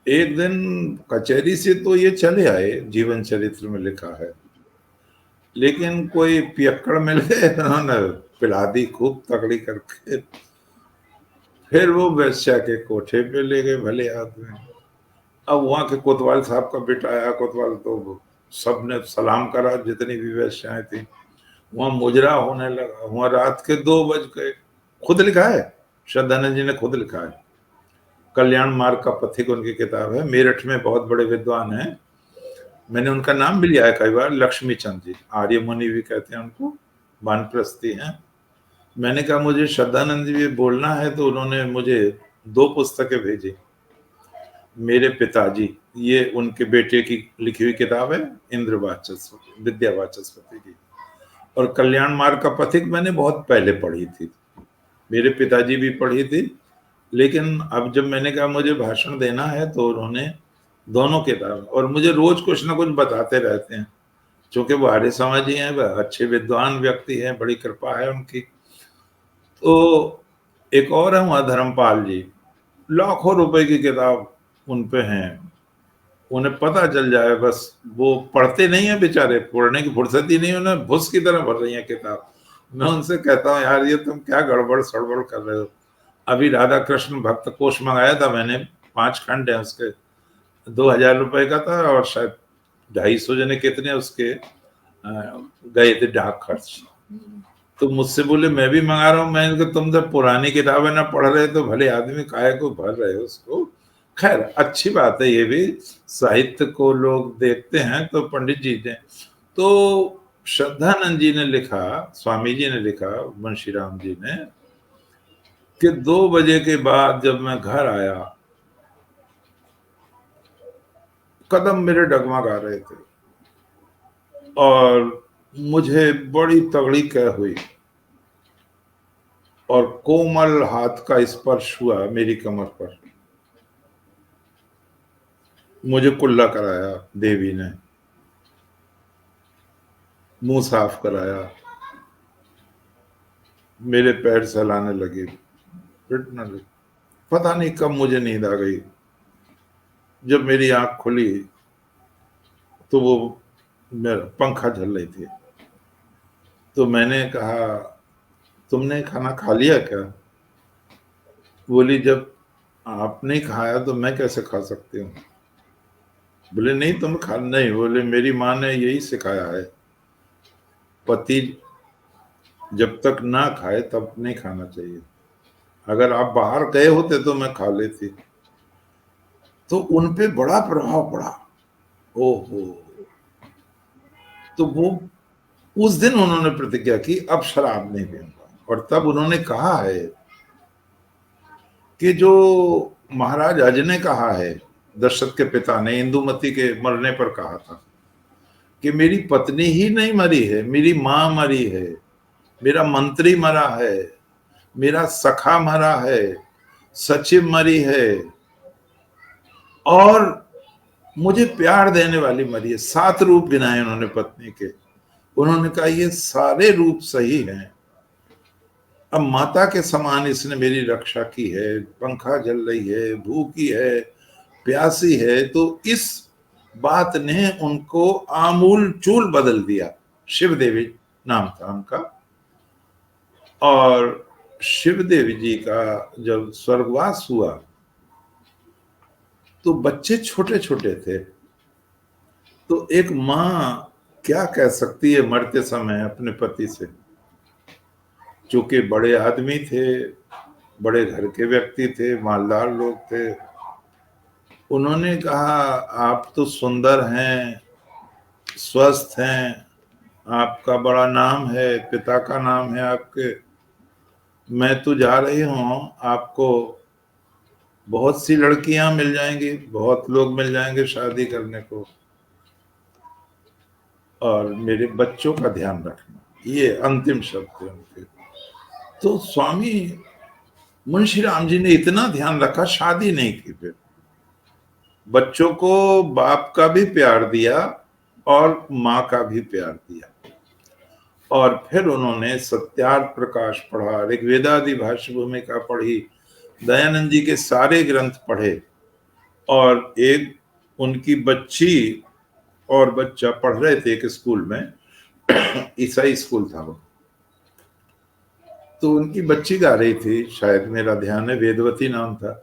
एक दिन कचहरी से तो ये चले आए, जीवन चरित्र में लिखा है, लेकिन कोई पियक्कड़ मिल गए, उन्होंने पिला दी खूब तगड़ी करके। फिर वो वेश्या के कोठे पे ले गए भले आदमी। अब वहां के कोतवाल साहब का बेटा आया, कोतवाल तो सबने सलाम करा, जितनी भी वेश्याएं थी। वहां मुजरा होने लगा, वहां रात के 2 बज गए। खुद लिखा है, श्रद्धानंद जी ने खुद लिखा है। कल्याण मार्ग का पथिक उनकी किताब है। मेरठ में बहुत बड़े विद्वान हैं, मैंने उनका नाम भी लिया है कई बार, लक्ष्मी चंद जी, आर्य मुनि भी कहते हैं उनको, वानप्रस्थी हैं। मैंने कहा मुझे श्रद्धानंद जी बोलना है, तो उन्होंने मुझे 2 पुस्तकें भेजी। मेरे पिताजी, ये उनके बेटे की लिखी हुई किताब है, इंद्र वाचस्पति, विद्या वाचस्पति की। और कल्याण मार्ग का पथिक मैंने बहुत पहले पढ़ी थी, मेरे पिताजी भी पढ़ी थी। लेकिन अब जब मैंने कहा मुझे भाषण देना है, तो उन्होंने दोनों किताब, और मुझे रोज कुछ ना कुछ बताते रहते हैं, क्योंकि वो आर्य समाजी हैं, वह अच्छे विद्वान व्यक्ति हैं, बड़ी कृपा है उनकी। तो एक और है वहां धर्मपाल जी, लाखों रुपए की किताब उन पे हैं, उन्हें पता चल जाए बस। वो पढ़ते नहीं है बेचारे, पढ़ने की फुर्सत ही नहीं, उन्हें भुस की तरह भर रही है किताब। मैं उनसे कहता हूँ यार ये तुम क्या गड़बड़ सड़बड़ कर रहे हो। अभी राधा कृष्ण भक्त कोश मंगाया था मैंने, 5 खंड है उसके, 2000 रुपए का था, और शायद 250 जने कितने उसके गए थे डाक खर्च। तो मुझसे बोले मैं भी मंगा रहा हूँ। मैंने कहा तुम जब पुरानी किताबें ना पढ़ रहे तो भले आदमी काहे को भर रहे हो उसको। खैर अच्छी बात है, ये भी साहित्य को लोग देखते हैं। तो पंडित जी ने, तो श्रद्धानंद जी ने लिखा, स्वामी जी ने लिखा, मुंशी राम जी ने, कि 2 बजे के बाद जब मैं घर आया, कदम मेरे डगमगा रहे थे और मुझे बड़ी तगड़ी कह हुई, और कोमल हाथ का स्पर्श हुआ मेरी कमर पर। मुझे कुल्ला कराया देवी ने, मुंह साफ कराया, मेरे पैर सहलाने लगी, पिटने लगी। पता नहीं कब मुझे नींद आ गई। जब मेरी आंख खुली तो वो मेरा पंखा झल रही थी। तो मैंने कहा तुमने खाना खा लिया क्या? बोली जब आपने खाया तो मैं कैसे खा सकती हूँ। बोले नहीं तुम खा, नहीं, बोले मेरी माँ ने यही सिखाया है, पति जब तक ना खाए तब नहीं खाना चाहिए। अगर आप बाहर गए होते तो मैं खा लेती। तो उन पे बड़ा प्रभाव पड़ा। ओहो। तो वो उस दिन उन्होंने प्रतिज्ञा की अब शराब नहीं पीऊंगा। और तब उन्होंने कहा है कि जो महाराज अज ने कहा है, दशरथ के पिता ने इंदुमती के मरने पर कहा था कि मेरी पत्नी ही नहीं मरी है, मेरी मां मरी है, मेरा मंत्री मरा है, मेरा सखा मरा है, सचिव मरी है, और मुझे प्यार देने वाली मरी है। 7 रूप गिनाए उन्होंने पत्नी के। उन्होंने कहा ये सारे रूप सही हैं। अब माता के समान इसने मेरी रक्षा की है, पंखा जल रही है, भूखी है, प्यासी है। तो इस बात ने उनको आमूल चूल बदल दिया। शिव देवी नाम था उनका। और शिव देवी जी का जब स्वर्गवास हुआ तो बच्चे छोटे छोटे थे। तो एक माँ क्या कह सकती है मरते समय अपने पति से, चूंकि बड़े आदमी थे, बड़े घर के व्यक्ति थे, मालदार लोग थे। उन्होंने कहा आप तो सुंदर हैं, स्वस्थ हैं, आपका बड़ा नाम है, पिता का नाम है आपके, मैं तो जा रही हूँ, आपको बहुत सी लड़कियां मिल जाएंगी, बहुत लोग मिल जाएंगे शादी करने को, और मेरे बच्चों का ध्यान रखना। ये अंतिम शब्द है उनके। तो स्वामी मुंशी राम जी ने इतना ध्यान रखा, शादी नहीं की, फिर बच्चों को बाप का भी प्यार दिया और माँ का भी प्यार दिया। और फिर उन्होंने सत्यार्थ प्रकाश पढ़ा, ऋग्वेदादि भाष्य भूमिका पढ़ी, दयानंद जी के सारे ग्रंथ पढ़े, और एक उनकी बच्ची और बच्चा पढ़ रहे थे एक स्कूल में, ईसाई स्कूल था वो, तो उनकी बच्ची गा रही थी, शायद मेरा ध्यान है वेदवती नाम था,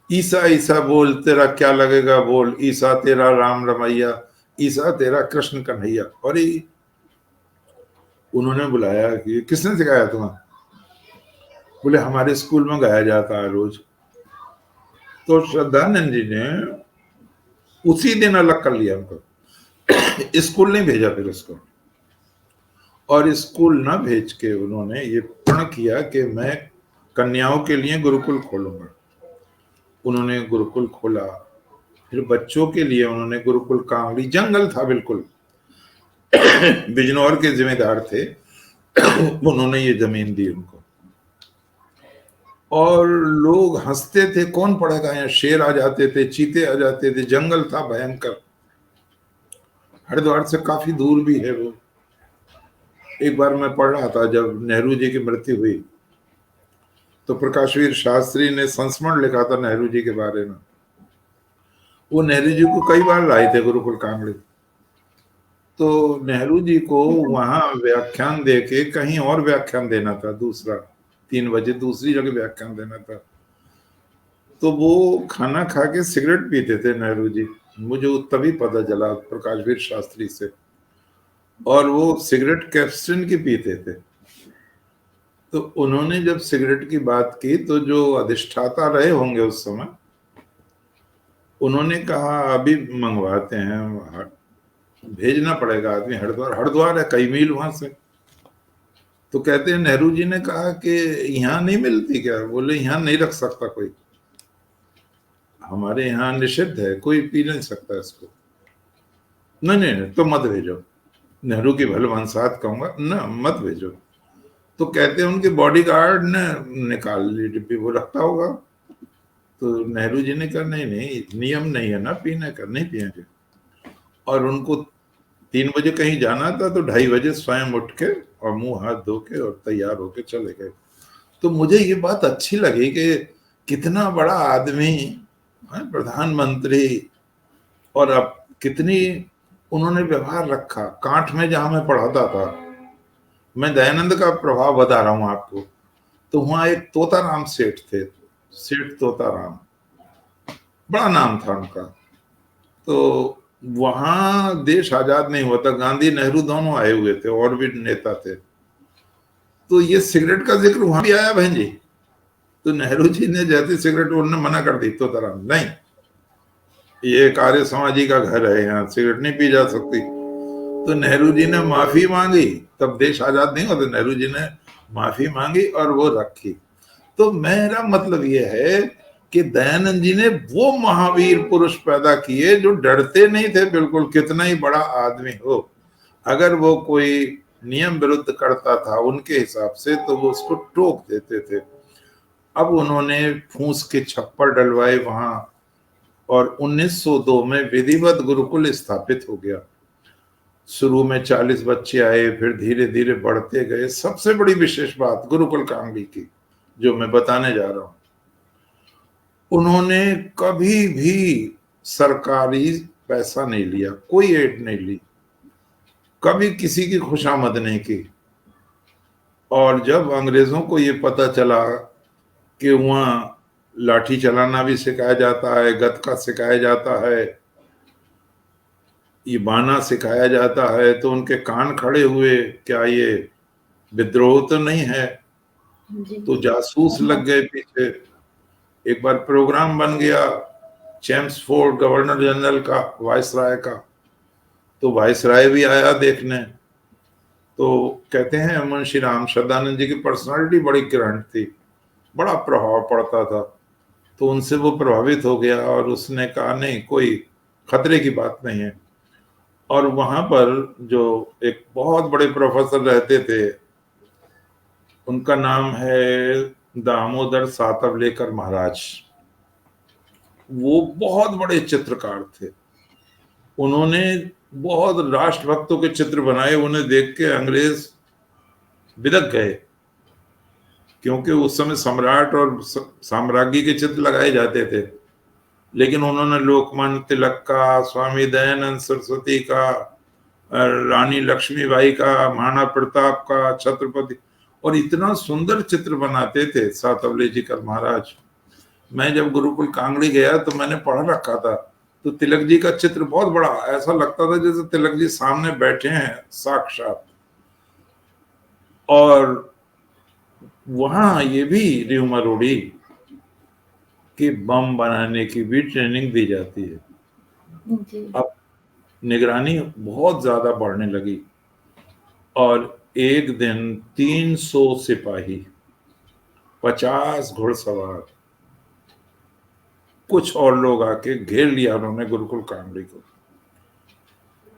ईसा ईसा बोल तेरा क्या लगेगा बोल, ईसा तेरा राम रमैया, ईसा तेरा कृष्ण कन्हैया। और ये उन्होंने बुलाया कि किसने सिखाया तुम्हें? बोले हमारे स्कूल में गाया जाता है रोज। तो श्रद्धानंद जी ने उसी दिन अलग कर लिया उनको, स्कूल नहीं भेजा फिर उसको, और स्कूल ना भेज के उन्होंने ये प्रण किया कि मैं कन्याओं के लिए गुरुकुल खोलूंगा। उन्होंने गुरुकुल खोला, फिर बच्चों के लिए उन्होंने गुरुकुल कांगड़ी, जंगल था बिल्कुल, बिजनौर के जिम्मेदार थे, उन्होंने ये जमीन दी उनको, और लोग हंसते थे, कौन पढ़ेगा यहाँ, शेर आ जाते थे, चीते आ जाते थे, जंगल था भयंकर, हरिद्वार से काफी दूर भी है वो। एक बार मैं पढ़ रहा था, जब नेहरू जी की मृत्यु हुई तो प्रकाशवीर शास्त्री ने संस्मरण लिखा था नेहरू जी के बारे में। वो नेहरू जी को कई बार लाए थे गुरुकुल कांगड़ी, तो नेहरू जी को वहां व्याख्यान दे के कहीं और व्याख्यान देना था, दूसरा 3 बजे दूसरी जगह व्याख्यान देना था। तो वो खाना खा के सिगरेट पीते थे नेहरू जी, मुझे तभी पता चला प्रकाशवीर शास्त्री से, और वो सिगरेट कैप्सूल की पीते थे। तो उन्होंने जब सिगरेट की बात की तो जो अधिष्ठाता रहे होंगे उस समय, उन्होंने कहा अभी मंगवाते हैं, भेजना पड़ेगा आदमी हरिद्वार, हरिद्वार है कई मील वहां से। तो कहते हैं नेहरू जी ने कहा कि यहाँ नहीं मिलती क्या? बोले यहाँ नहीं रख सकता कोई, हमारे यहाँ निषिद्ध है, कोई पी नहीं सकता इसको। नहीं नहीं नहीं, तो मत भेजो, नेहरू की भलवंसात कहूंगा ना, मत भेजो। तो कहते हैं उनके बॉडीगार्ड ने निकाल ली डिब्बी, वो रखता होगा। तो नेहरू जी ने कहा नहीं नहीं, नियम नहीं है ना पीने का, नहीं पिएंगे। और उनको 3 बजे कहीं जाना था, तो 2:30 बजे स्वयं उठ के और मुंह हाथ धो के और तैयार होके चले गए। तो मुझे ये बात अच्छी लगी कि कितना बड़ा आदमी, प्रधानमंत्री, और अब कितनी उन्होंने व्यवहार रखा। कांठ में जहां मैं पढ़ाता था, मैं दयानंद का प्रभाव बता रहा हूं आपको, तो वहां एक तोताराम सेठ थे, सेठ तोताराम, बड़ा नाम था उनका। तो वहां देश आजाद नहीं हुआ था, गांधी नेहरू दोनों आए हुए थे, और भी नेता थे। तो ये सिगरेट का जिक्र वहां भी आया बहन जी। तो नेहरू जी ने जैसे सिगरेट, उन्होंने मना कर दी, तोताराम नहीं, ये एक आर्य समाजी का घर है, यहाँ सिगरेट नहीं पी जा सकती। तो नेहरू जी ने माफी मांगी, तब देश आजाद नहीं हुआ, तो नेहरू जी ने माफी मांगी और वो रखी। तो मेरा मतलब ये है कि दयानंद जी ने वो महावीर पुरुष पैदा किए जो डरते नहीं थे बिल्कुल, कितना ही बड़ा आदमी हो, अगर वो कोई नियम विरुद्ध करता था उनके हिसाब से, तो वो उसको टोक देते थे। अब उन्होंने फूस के छप्पर डलवाए वहां, और 1902 में विधिवत गुरुकुल स्थापित हो गया। शुरू में 40 बच्चे आए, फिर धीरे धीरे बढ़ते गए। सबसे बड़ी विशेष बात गुरुकुल कांगड़ी की जो मैं बताने जा रहा हूं, उन्होंने कभी भी सरकारी पैसा नहीं लिया, कोई एड नहीं ली, कभी किसी की खुशामद नहीं की। और जब अंग्रेजों को ये पता चला कि वहां लाठी चलाना भी सिखाया जाता है, गतका सिखाया जाता है, ये बाना सिखाया जाता है, तो उनके कान खड़े हुए, क्या ये विद्रोह तो नहीं है? तो जासूस लग गए पीछे। एक बार प्रोग्राम बन गया चेम्सफोर्ड गवर्नर जनरल का, वायसराय का, तो वायसराय भी आया देखने। तो कहते हैं मुंशी राम शरदानंद जी की पर्सनालिटी बड़ी ग्रैंड थी, बड़ा प्रभाव पड़ता था। तो उनसे वो प्रभावित हो गया और उसने कहा नहीं, कोई खतरे की बात नहीं है। और वहां पर जो एक बहुत बड़े प्रोफेसर रहते थे, उनका नाम है दामोदर सातवलेकर महाराज। वो बहुत बड़े चित्रकार थे। उन्होंने बहुत राष्ट्रभक्तों के चित्र बनाए। उन्हें देख के अंग्रेज बिदक गए, क्योंकि उस समय सम्राट और साम्राज्ञी के चित्र लगाए जाते थे। लेकिन उन्होंने लोकमान्य तिलक का, स्वामी दयानंद सरस्वती का, रानी लक्ष्मीबाई का, महाराणा प्रताप का, छत्रपति, और इतना सुंदर चित्र बनाते थे सातवलेकर महाराज। मैं जब गुरुकुल कांगड़ी गया तो मैंने पढ़ रखा था, तो तिलक जी का चित्र बहुत बड़ा, ऐसा लगता था जैसे तिलक जी सामने बैठे हैं साक्षात। और वहां ये भी र्यूमर उड़ी कि बम बनाने की भी ट्रेनिंग दी जाती है। जी। अब निगरानी बहुत ज्यादा बढ़ने लगी और एक दिन 300 सिपाही, 50 घुड़सवार, कुछ और लोग आके घेर लिया उन्होंने गुरुकुल कांगड़ी को।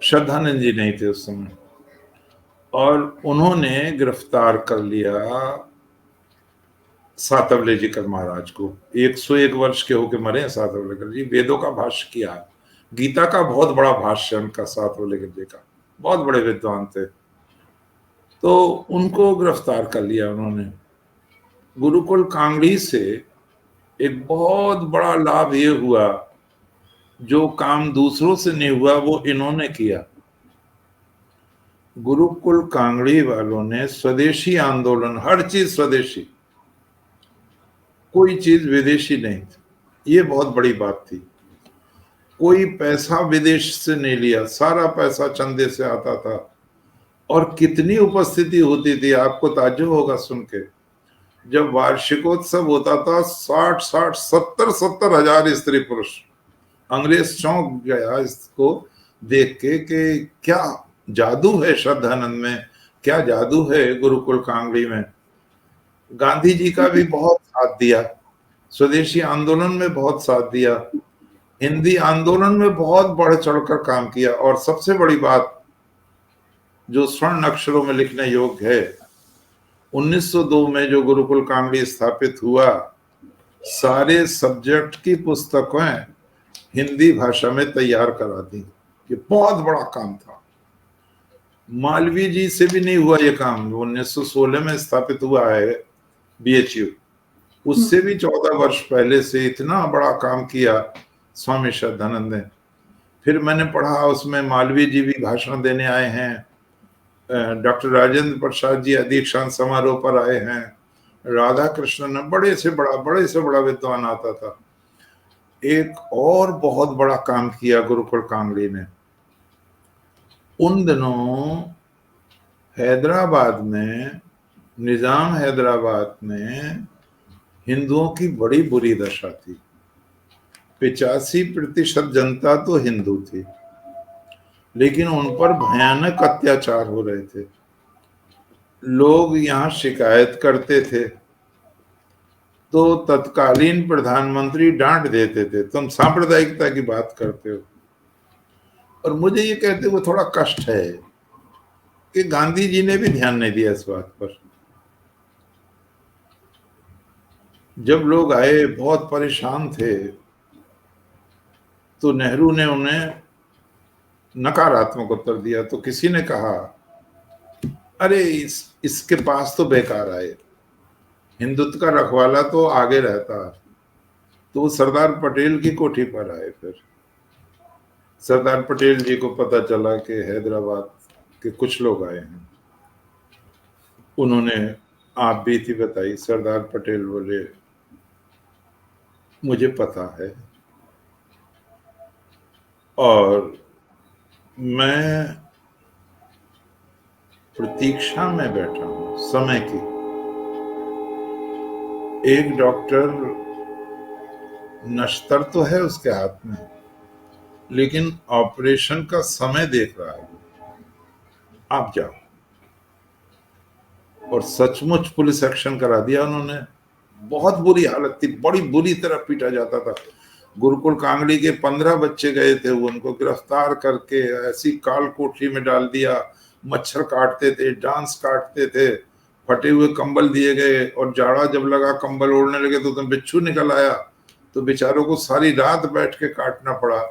श्रद्धानंद जी नहीं थे उस समय, और उन्होंने गिरफ्तार कर लिया सातवलेकर महाराज को। 101 वर्ष के होके मरे हैं सातवलेकर जी। वेदों का भाष्य किया, गीता का बहुत बड़ा भाष्य उनका, सातवलेकर जी का, बहुत बड़े विद्वान थे। तो उनको गिरफ्तार कर लिया उन्होंने। गुरुकुल कांगड़ी से एक बहुत बड़ा लाभ ये हुआ, जो काम दूसरों से नहीं हुआ वो इन्होंने किया। गुरुकुल कांगड़ी वालों ने स्वदेशी आंदोलन, हर चीज स्वदेशी, कोई चीज विदेशी नहीं थी। ये बहुत बड़ी बात थी। कोई पैसा विदेश से नहीं लिया, सारा पैसा चंदे से आता था। और कितनी उपस्थिति होती थी, आपको ताज्जुब होगा सुन के। जब वार्षिकोत्सव होता था, 60-60, 70-70 हजार स्त्री पुरुष। अंग्रेज चौंक गया इसको देख के कि क्या जादू है श्रद्धानंद में, क्या जादू है गुरुकुल कांगड़ी में। गांधी जी का भी बहुत साथ दिया, स्वदेशी आंदोलन में बहुत साथ दिया, हिंदी आंदोलन में बहुत बढ़ चढ़कर काम किया। और सबसे बड़ी बात जो स्वर्ण अक्षरों में लिखने योग्य है, 1902 में जो गुरुकुल कांगड़ी स्थापित हुआ, सारे सब्जेक्ट की पुस्तकें हिंदी भाषा में तैयार करा दी। ये बहुत बड़ा काम था। मालवीय जी से भी नहीं हुआ ये काम, 1916 में स्थापित हुआ है BHU। उससे भी 14 वर्ष पहले से इतना बड़ा काम किया स्वामी श्रद्धानंद ने। फिर मैंने पढ़ा उसमें मालवीय जी भी भाषण देने आए हैं, डॉक्टर राजेंद्र प्रसाद जी दीक्षांत समारोह पर आए हैं, राधा कृष्णन, बड़े से बड़ा विद्वान आता था। एक और बहुत बड़ा काम किया गुरुकुल कांगड़ी ने। उन दिनों हैदराबाद में, निजाम हैदराबाद में हिंदुओं की बड़ी बुरी दशा थी। 85% जनता तो हिंदू थी, लेकिन उन पर भयानक अत्याचार हो रहे थे। लोग यहाँ शिकायत करते थे तो तत्कालीन प्रधानमंत्री डांट देते थे, तुम सांप्रदायिकता की बात करते हो। और मुझे ये कहते हुए थोड़ा कष्ट है कि गांधी जी ने भी ध्यान नहीं दिया इस बात पर। जब लोग आए बहुत परेशान थे, तो नेहरू ने उन्हें नकारात्मक उत्तर दिया। तो किसी ने कहा, अरे इसके पास तो बेकार आए, हिंदुत्व का रखवाला तो आगे रहता। तो सरदार पटेल की कोठी पर आए। फिर सरदार पटेल जी को पता चला कि हैदराबाद के कुछ लोग आए हैं। उन्होंने आप बीती बताई। सरदार पटेल बोले, मुझे पता है और मैं प्रतीक्षा में बैठा हूं समय की। एक डॉक्टर नश्तर तो है उसके हाथ में, लेकिन ऑपरेशन का समय देख रहा है। आप जाओ। और सचमुच पुलिस एक्शन करा दिया उन्होंने। बहुत बुरी हालत थी, बड़ी बुरी तरह पीटा जाता था। गुरुकुल कांगड़ी के 15 बच्चे गए थे, उनको गिरफ्तार करके ऐसी काल कोठरी में डाल दिया। मच्छर काटते थे, डांस काटते थे, फटे हुए कंबल दिए गए, और जाड़ा जब लगा कंबल ओढ़ने लगे तो बिच्छू निकल आया, तो बेचारों को सारी रात बैठ के काटना पड़ा।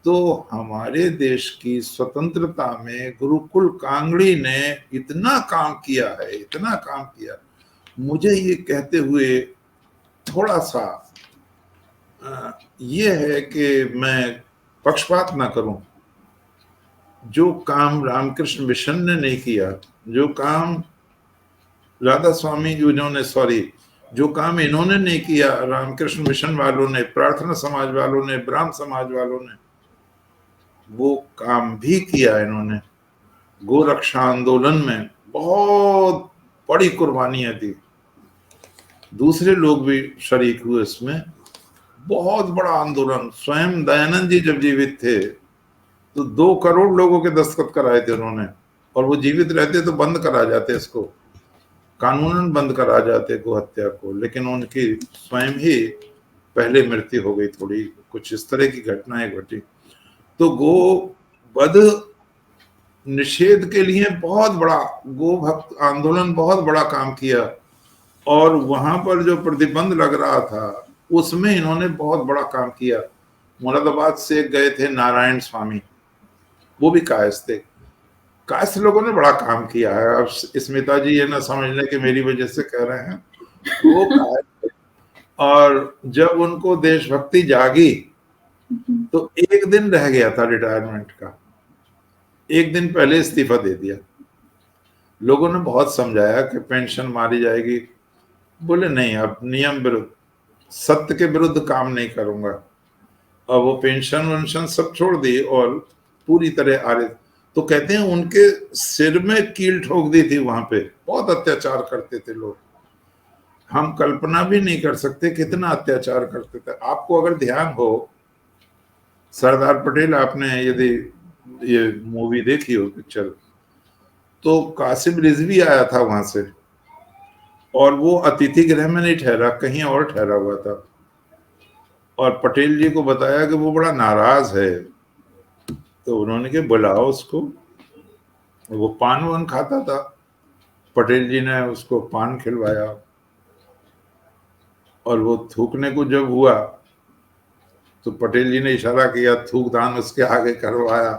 तो हमारे देश की स्वतंत्रता में गुरुकुल कांगड़ी ने इतना काम किया है, इतना काम किया। मुझे ये कहते हुए थोड़ा सा ये है कि मैं पक्षपात ना करूं। जो काम रामकृष्ण मिशन ने नहीं किया, जो काम राधा स्वामी जी उन्होंने जो काम इन्होंने नहीं किया, रामकृष्ण मिशन वालों ने, प्रार्थना समाज वालों ने, ब्राह्म समाज वालों ने, वो काम भी किया इन्होंने। गोरक्षा आंदोलन में बहुत बड़ी कुर्बानियां दी, दूसरे लोग भी शरीक हुए इसमें। बहुत बड़ा आंदोलन। स्वयं दयानंद जी जब जीवित थे तो 2 करोड़ लोगों के दस्तखत कराए थे उन्होंने, और वो जीवित रहते तो बंद करा जाते, इसको कानूनन बंद करा जाते गो हत्या को, लेकिन उनकी स्वयं ही पहले मृत्यु हो गई। थोड़ी कुछ इस तरह की घटनाएं घटी। तो गो वध निषेध के लिए बहुत बड़ा गो भक्त आंदोलन, बहुत बड़ा काम किया, और वहां पर जो प्रतिबंध लग रहा था उसमें इन्होंने बहुत बड़ा काम किया। मुरादाबाद से गए थे नारायण स्वामी, वो भी कायस्थ थे। कायस्थ लोगों ने बड़ा काम किया है। अब स्मिता जी ये ना समझ लें कि मेरी वजह से कह रहे हैं, वो कायस्थ थे। और जब उनको देशभक्ति जागी तो एक दिन रह गया था रिटायरमेंट का, एक दिन पहले इस्तीफा दे दिया। लोगों ने बहुत समझाया कि पेंशन मारी जाएगी, बोले नहीं, अब नियम विरुद्ध, सत्य के विरुद्ध काम नहीं करूंगा। और वो पेंशन वेंशन सब छोड़ दी और पूरी तरह आरे। तो कहते हैं उनके सिर में कील ठोक दी थी वहां पे, बहुत अत्याचार करते थे लोग। हम कल्पना भी नहीं कर सकते कितना अत्याचार करते थे। आपको अगर ध्यान हो, सरदार पटेल, आपने यदि ये मूवी देखी हो, पिक्चर, तो कासिम रिजवी आया था वहां से, और वो अतिथि गृह में नहीं ठहरा, कहीं और ठहरा हुआ था। और पटेल जी को बताया कि वो बड़ा नाराज है, तो उन्होंने के बुलाओ उसको। वो पान वान खाता था, पटेल जी ने उसको पान खिलवाया, और वो थूकने को जब हुआ तो पटेल जी ने इशारा किया, थूक दान उसके आगे करवाया।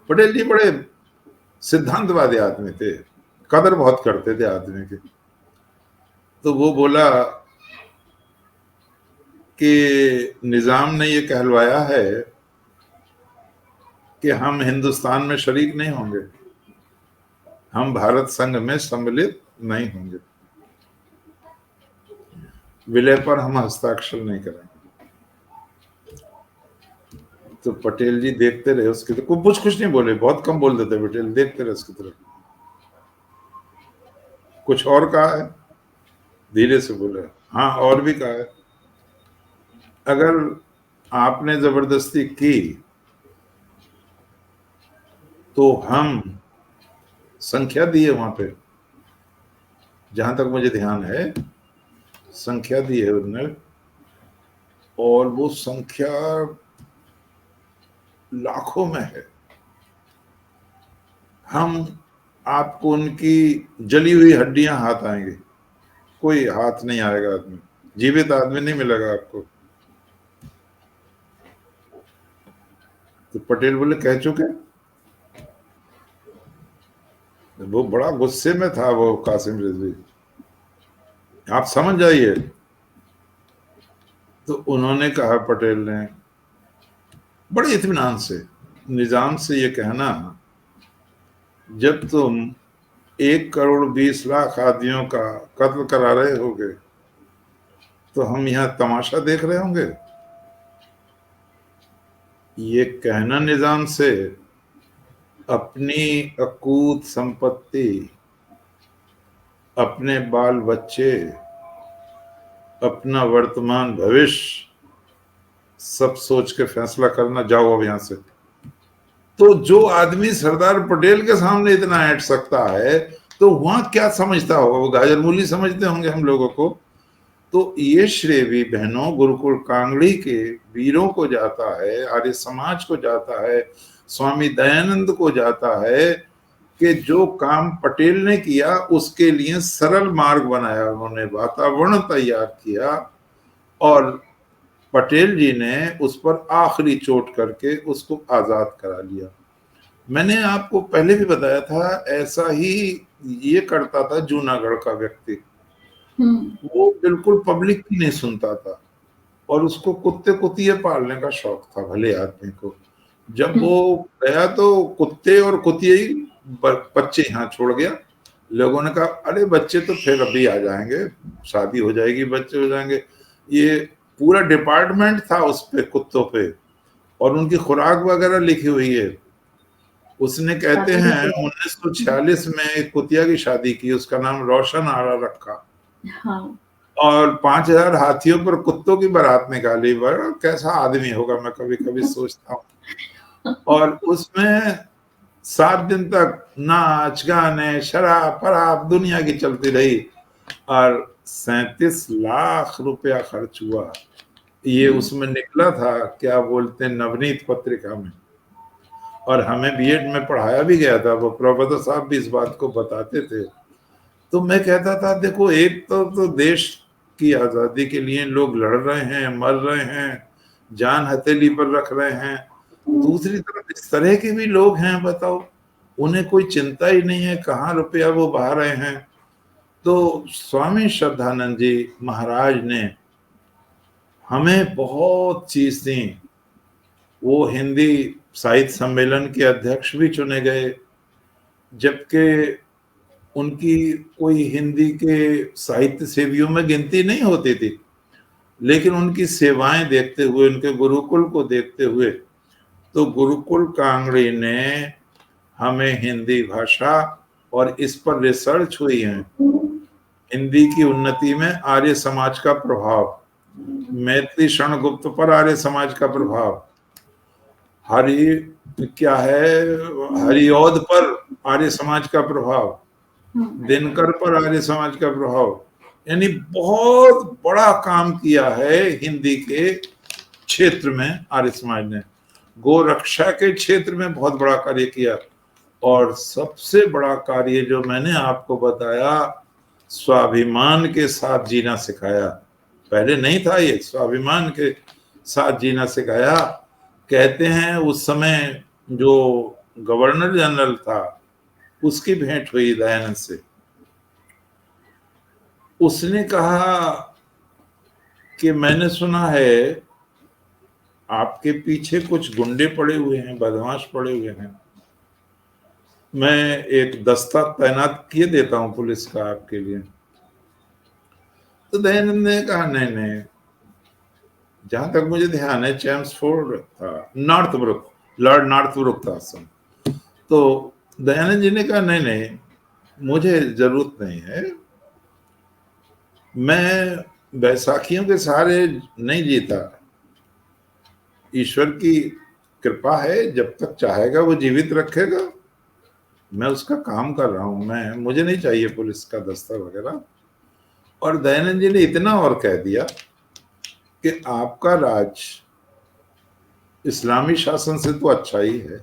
पटेल जी बड़े सिद्धांतवादी आदमी थे, कदर बहुत करते थे आदमी की। तो वो बोला कि निजाम ने ये कहलवाया है कि हम हिंदुस्तान में शरीक नहीं होंगे, हम भारत संघ में सम्मिलित नहीं होंगे, विलय पर हम हस्ताक्षर नहीं करेंगे। तो पटेल जी देखते रहे उसकी तरफ, कुछ नहीं बोले, बहुत कम बोल देते पटेल, देखते रहे उसकी तरफ। कुछ और कहा है, धीरे से बोले, हाँ और भी कहा है, अगर आपने जबरदस्ती की तो हम संख्या दी है वहां पे, जहां तक मुझे ध्यान है संख्या दी है उन्होंने, और वो संख्या लाखों में है। हम आपको उनकी जली हुई हड्डियां हाथ आएंगे, कोई हाथ नहीं आएगा, आदमी जीवित आदमी नहीं मिलेगा आपको। तो पटेल बोले कह चुके। वो बड़ा गुस्से में था वो कासिम रिजवी, आप समझ जाइए। तो उन्होंने कहा, पटेल ने बड़े इत्मीनान से, निजाम से ये कहना, जब तुम 1,20,00,000 आदमियों का कत्ल करा रहे होगे तो हम यहाँ तमाशा देख रहे होंगे। ये कहना निजाम से अपनी अकूत संपत्ति, अपने बाल बच्चे, अपना वर्तमान भविष्य सब सोच के फैसला करना, जाओ अब यहां से। तो जो आदमी सरदार पटेल के सामने इतना ऐंठ सकता है, तो वहां क्या समझता होगा, वो गाजर मूली समझते होंगे हम लोगों को। तो ये श्रेय भी बहनों गुरुकुल कांगड़ी के वीरों को जाता है, आर्य समाज को जाता है, स्वामी दयानंद को जाता है कि जो काम पटेल ने किया उसके लिए सरल मार्ग बनाया, उन्होंने वातावरण तैयार किया और पटेल जी ने उस पर आखिरी चोट करके उसको आजाद करा लिया। मैंने आपको पहले भी बताया था, ऐसा ही ये करता था जूनागढ़ का व्यक्ति। वो बिल्कुल पब्लिक की नहीं सुनता था और उसको कुत्ते कुतिये पालने का शौक था भले आदमी को। जब वो गया तो कुत्ते और कुतिये ही बच्चे यहाँ छोड़ गया। लोगों ने कहा अरे बच्चे तो फिर अभी आ जाएंगे, शादी हो जाएगी, बच्चे हो जाएंगे। ये पूरा डिपार्टमेंट था उस पे, कुत्तों पे, और उनकी खुराक वगैरह लिखी हुई है। उसने कहते हैं 1946 में एक कुतिया की शादी की, उसका नाम रोशन आरा रखा। हाँ। और 5,000 हाथियों पर कुत्तों की बारात निकाली। बड़ा कैसा आदमी होगा, मैं कभी कभी सोचता हूँ। और उसमें 7 दिन तक नाच गाने शराब पराब दुनिया की चलती रही और 37 लाख रुपया खर्च हुआ। ये उसमें निकला था, क्या बोलते हैं, नवनीत पत्रिका में। और हमें बीएड में पढ़ाया भी गया था, वो प्रोफेसर साहब भी इस बात को बताते थे। तो मैं कहता था देखो, एक तो देश की आजादी के लिए लोग लड़ रहे हैं, मर रहे हैं, जान हथेली पर रख रहे हैं। दूसरी तरफ इस तरह के भी लोग हैं, बताओ, उन्हें कोई चिंता ही नहीं है कहाँ रुपया वो बहा रहे हैं। तो स्वामी श्रद्धानंद जी महाराज ने हमें बहुत चीज दी। वो हिंदी साहित्य सम्मेलन के अध्यक्ष भी चुने गए, जबकि उनकी कोई हिंदी के साहित्य सेवियों में गिनती नहीं होती थी, लेकिन उनकी सेवाएं देखते हुए, उनके गुरुकुल को देखते हुए, तो गुरुकुल कांगड़ी ने हमें हिंदी भाषा, और इस पर रिसर्च हुई है, हिंदी की उन्नति में आर्य समाज का प्रभाव, मैथिली शरणगुप्त पर आर्य समाज का प्रभाव, हरिऔध पर आर्य समाज का प्रभाव, दिनकर पर आर्य समाज का प्रभाव, यानी बहुत बड़ा काम किया है हिंदी के क्षेत्र में आर्य समाज ने। गोरक्षा के क्षेत्र में बहुत बड़ा कार्य किया, और सबसे बड़ा कार्य जो मैंने आपको बताया, स्वाभिमान के साथ जीना सिखाया। पहले नहीं था ये, स्वाभिमान के साथ जीना सिखाया। कहते हैं उस समय जो गवर्नर जनरल था उसकी भेंट हुई दयानंद से। उसने कहा कि मैंने सुना है आपके पीछे कुछ गुंडे पड़े हुए हैं, बदमाश पड़े हुए हैं, मैं एक दस्ता तैनात किए देता हूं पुलिस का आपके लिए। तो दयानंद ने कहा नहीं नहीं, जहां तक मुझे ध्यान है चैम्सफोर्ड था, नॉर्थब्रुक, लॉर्ड नॉर्थब्रुक था उस समय। तो दयानंद जी ने कहा नहीं नहीं, मुझे जरूरत नहीं है, मैं बैसाखियों के सहारे नहीं जीता, ईश्वर की कृपा है, जब तक चाहेगा वो जीवित रखेगा, मैं उसका काम कर रहा हूं, मुझे नहीं चाहिए पुलिस का दस्ता वगैरह। और दयानंद जी ने इतना और कह दिया कि आपका राज इस्लामी शासन से तो अच्छा ही है।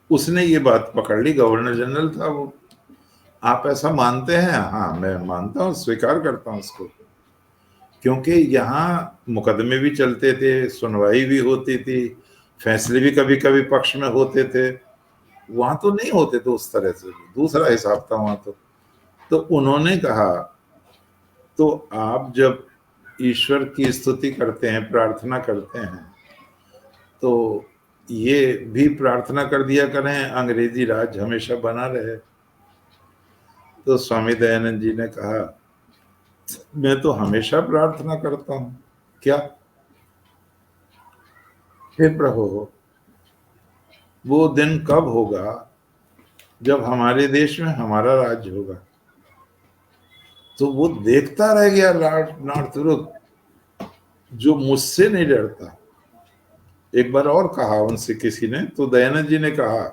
उसने ये बात पकड़ ली, गवर्नर जनरल था वो। आप ऐसा मानते हैं? हाँ मैं मानता हूँ, स्वीकार करता हूँ उसको, क्योंकि यहाँ मुकदमे भी चलते थे, सुनवाई भी होती थी, फैसले भी कभी कभी पक्ष में होते थे। वहां तो नहीं होते थे उस तरह से, दूसरा हिसाब था वहां तो उन्होंने कहा तो आप जब ईश्वर की स्तुति करते हैं, प्रार्थना करते हैं, तो ये भी प्रार्थना कर दिया करें अंग्रेजी राज हमेशा बना रहे। तो स्वामी दयानंद जी ने कहा मैं तो हमेशा प्रार्थना करता हूं, क्या? हे प्रभु, वो दिन कब होगा जब हमारे देश में हमारा राज्य होगा? तो वो देखता रह गया नॉर्थब्रुक, जो मुझसे नहीं डरता। एक बार और कहा उनसे किसी ने, तो दयानंद जी ने कहा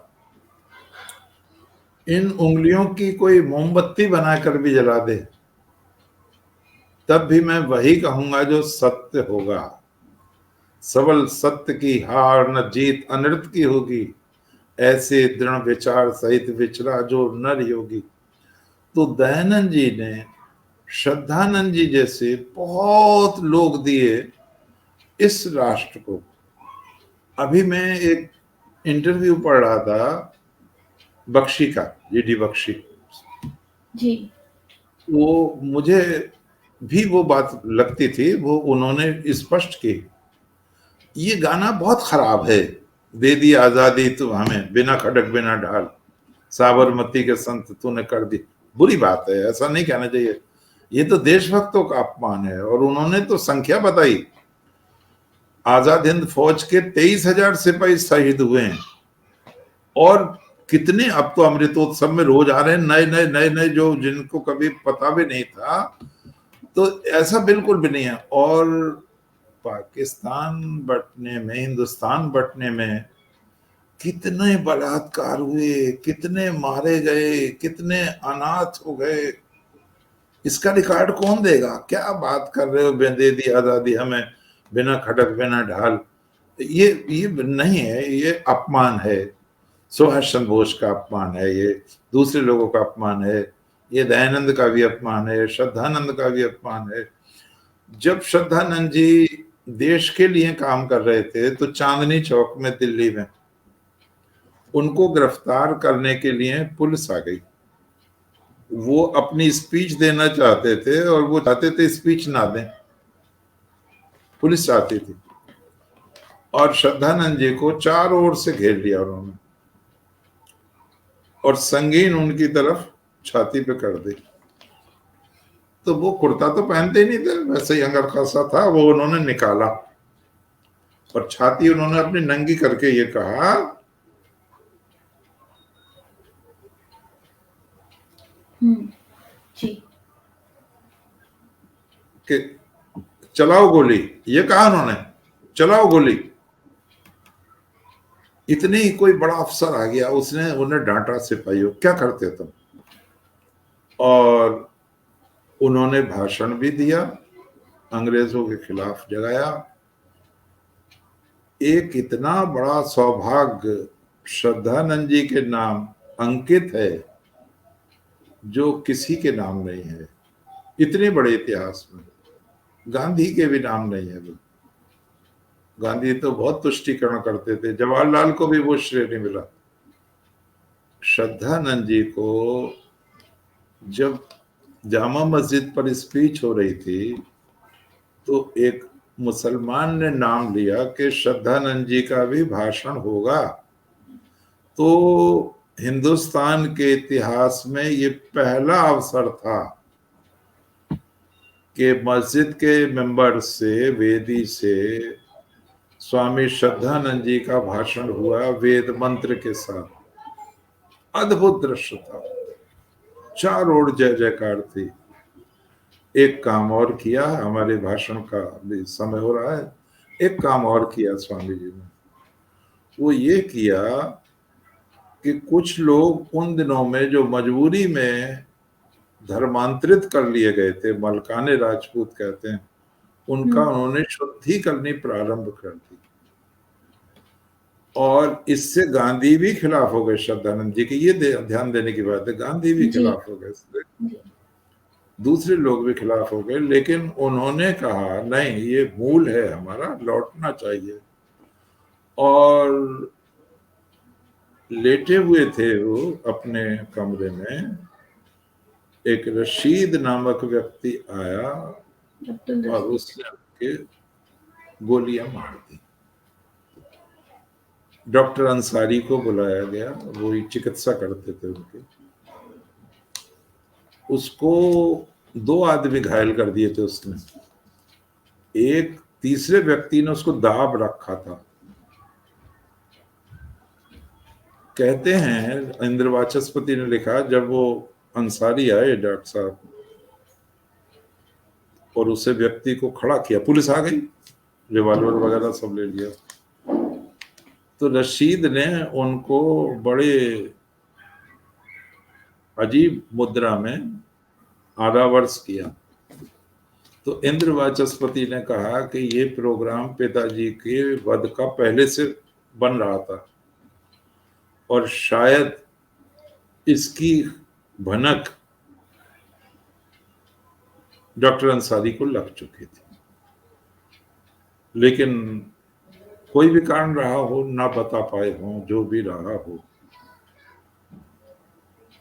इन उंगलियों की कोई मोमबत्ती बनाकर भी जला दे, तब भी मैं वही कहूंगा जो सत्य होगा। सबल सत्य की हार न जीत अनृत की होगी, ऐसे दृढ़ विचार सहित विचरा जो नर योगी। तो दयानंद जी ने श्रद्धानंद जी जैसे बहुत लोग दिए इस राष्ट्र को। अभी मैं एक इंटरव्यू पढ़ रहा था बख्शी का, जीडी बख्शी। जी। वो मुझे भी वो बात लगती थी, वो उन्होंने स्पष्ट की, ये गाना बहुत खराब है, दे दी आजादी तू हमें बिना खड़क बिना ढाल, साबरमती के संत तूने कर दी। बुरी बात है, ऐसा नहीं कहना चाहिए, ये तो देशभक्तों का अपमान है। और उन्होंने तो संख्या बताई, आजाद हिंद फौज के 23,000 सिपाही शहीद हुए हैं। और कितने, अब तो अमृतोत्सव में रोज आ रहे हैं नए नए नए नए, जो जिनको कभी पता भी नहीं था। तो ऐसा बिल्कुल भी नहीं है। और पाकिस्तान बंटने में, हिंदुस्तान बंटने में कितने बलात्कार हुए, कितने मारे गए, कितने अनाथ हो गए, इसका रिकॉर्ड कौन देगा? क्या बात कर रहे हो, दे दी आजादी हमें बिना खटक बिना ढाल। ये नहीं है, ये अपमान है, सुभाष चंद्र बोस का अपमान है, ये दूसरे लोगों का अपमान है, ये दयानंद का भी अपमान है, श्रद्धानंद का भी अपमान है। जब श्रद्धानंद जी देश के लिए काम कर रहे थे तो चांदनी चौक में दिल्ली में उनको गिरफ्तार करने के लिए पुलिस आ गई। वो अपनी स्पीच देना चाहते थे और वो चाहते थे स्पीच ना दें, पुलिस चाहती थी। और श्रद्धानंद जी को चारों ओर से घेर लिया उन्होंने और संगीन उनकी तरफ छाती पे कर दी। तो वो कुर्ता तो पहनते ही नहीं थे, वैसे ही अंगरखा सा था, वो उन्होंने निकाला और छाती उन्होंने अपनी नंगी करके ये कहा जी। कि चलाओ गोली। ये कहा उन्होंने, चलाओ गोली। इतने ही कोई बड़ा अफसर आ गया, उसने उन्हें डांटा, सिपाहियों क्या करते तुम। और उन्होंने भाषण भी दिया, अंग्रेजों के खिलाफ जगाया। एक इतना बड़ा सौभाग्य श्रद्धानंद जी के नाम अंकित है जो किसी के नाम नहीं है इतने बड़े इतिहास में। गांधी के भी नाम नहीं है। गांधी तो बहुत तुष्टीकरण करते थे, जवाहरलाल को भी वो श्रेय नहीं मिला। श्रद्धानंद जी को जब जामा मस्जिद पर स्पीच हो रही थी तो एक मुसलमान ने नाम लिया कि श्रद्धानंद जी का भी भाषण होगा। तो हिंदुस्तान के इतिहास में ये पहला अवसर था कि मस्जिद के मेंबर से, वेदी से स्वामी श्रद्धानंद जी का भाषण हुआ वेद मंत्र के साथ। अद्भुत दृश्य था, चारों ओर जय जयकार थी। एक काम और किया, हमारे भाषण का भी समय हो रहा है, एक काम और किया स्वामी जी ने। वो ये किया कि कुछ लोग उन दिनों में जो मजबूरी में धर्मांतरित कर लिए गए थे, मलकाने राजपूत कहते हैं, उनका उन्होंने शुद्धि करनी प्रारंभ कर दी। और इससे गांधी भी खिलाफ हो गए श्रद्धानंद जी की। ये ध्यान देने की बात है, गांधी भी खिलाफ हो गए, दूसरे लोग भी खिलाफ हो गए। लेकिन उन्होंने कहा नहीं, ये मूल है हमारा, लौटना चाहिए। और लेटे हुए थे वो अपने कमरे में, एक रशीद नामक व्यक्ति आया और उसने उनके गोलियां मार दी। डॉक्टर अंसारी को बुलाया गया, वो चिकित्सा करते थे उनके। उसको 2 आदमी घायल कर दिए थे उसने, एक तीसरे व्यक्ति ने उसको दाब रखा था। कहते हैं इंद्र वाचस्पति ने लिखा, जब वो अंसारी आए डॉक्टर साहब और उसे व्यक्ति को खड़ा किया, पुलिस आ गई, रिवॉल्वर वगैरह सब ले लिया। तो रशीद ने उनको बड़े अजीब मुद्रा में आधा वर्ष किया। तो इंद्र वाचस्पति ने कहा कि ये प्रोग्राम पिताजी के वध का पहले से बन रहा था और शायद इसकी भनक डॉक्टर अंसारी को लग चुकी थी, लेकिन कोई भी कारण रहा हो, ना बता पाए हो, जो भी रहा हो,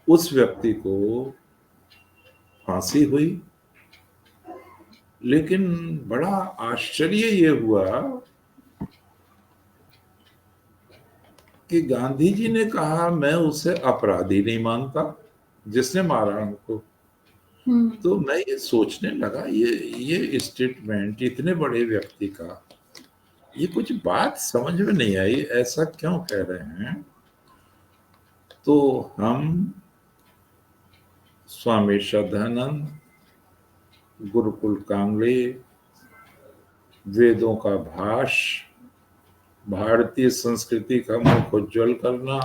उस व्यक्ति को फांसी हुई। लेकिन बड़ा आश्चर्य ये हुआ कि गांधी जी ने कहा मैं उसे अपराधी नहीं मानता जिसने मारा हमको। तो मैं ये सोचने लगा, ये स्टेटमेंट इतने बड़े व्यक्ति का, ये कुछ बात समझ में नहीं आई, ऐसा क्यों कह रहे हैं। तो हम स्वामी श्रद्धानंद, गुरुकुल कांगड़े, वेदों का भाष्य, भारतीय संस्कृति का मुख उज्ज्वल करना,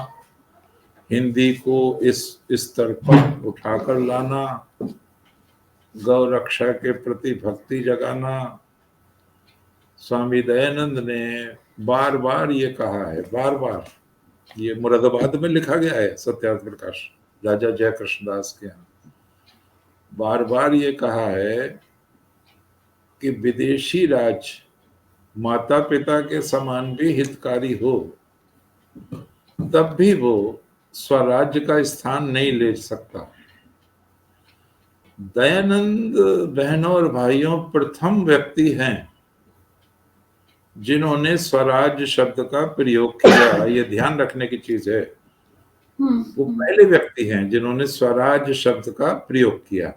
हिंदी को इस स्तर पर उठाकर लाना, गौ रक्षा के प्रति भक्ति जगाना। स्वामी दयानंद ने बार बार ये कहा है, बार बार, ये मुरादाबाद में लिखा गया है सत्यार्थ प्रकाश राजा जय कृष्णदास के यहाँ, बार बार ये कहा है कि विदेशी राज माता पिता के समान भी हितकारी हो, तब भी वो स्वराज्य का स्थान नहीं ले सकता। दयानंद बहनों और भाइयों प्रथम व्यक्ति हैं जिन्होंने स्वराज शब्द का प्रयोग किया। ये ध्यान रखने की चीज है, वो पहले व्यक्ति हैं जिन्होंने स्वराज शब्द का प्रयोग किया।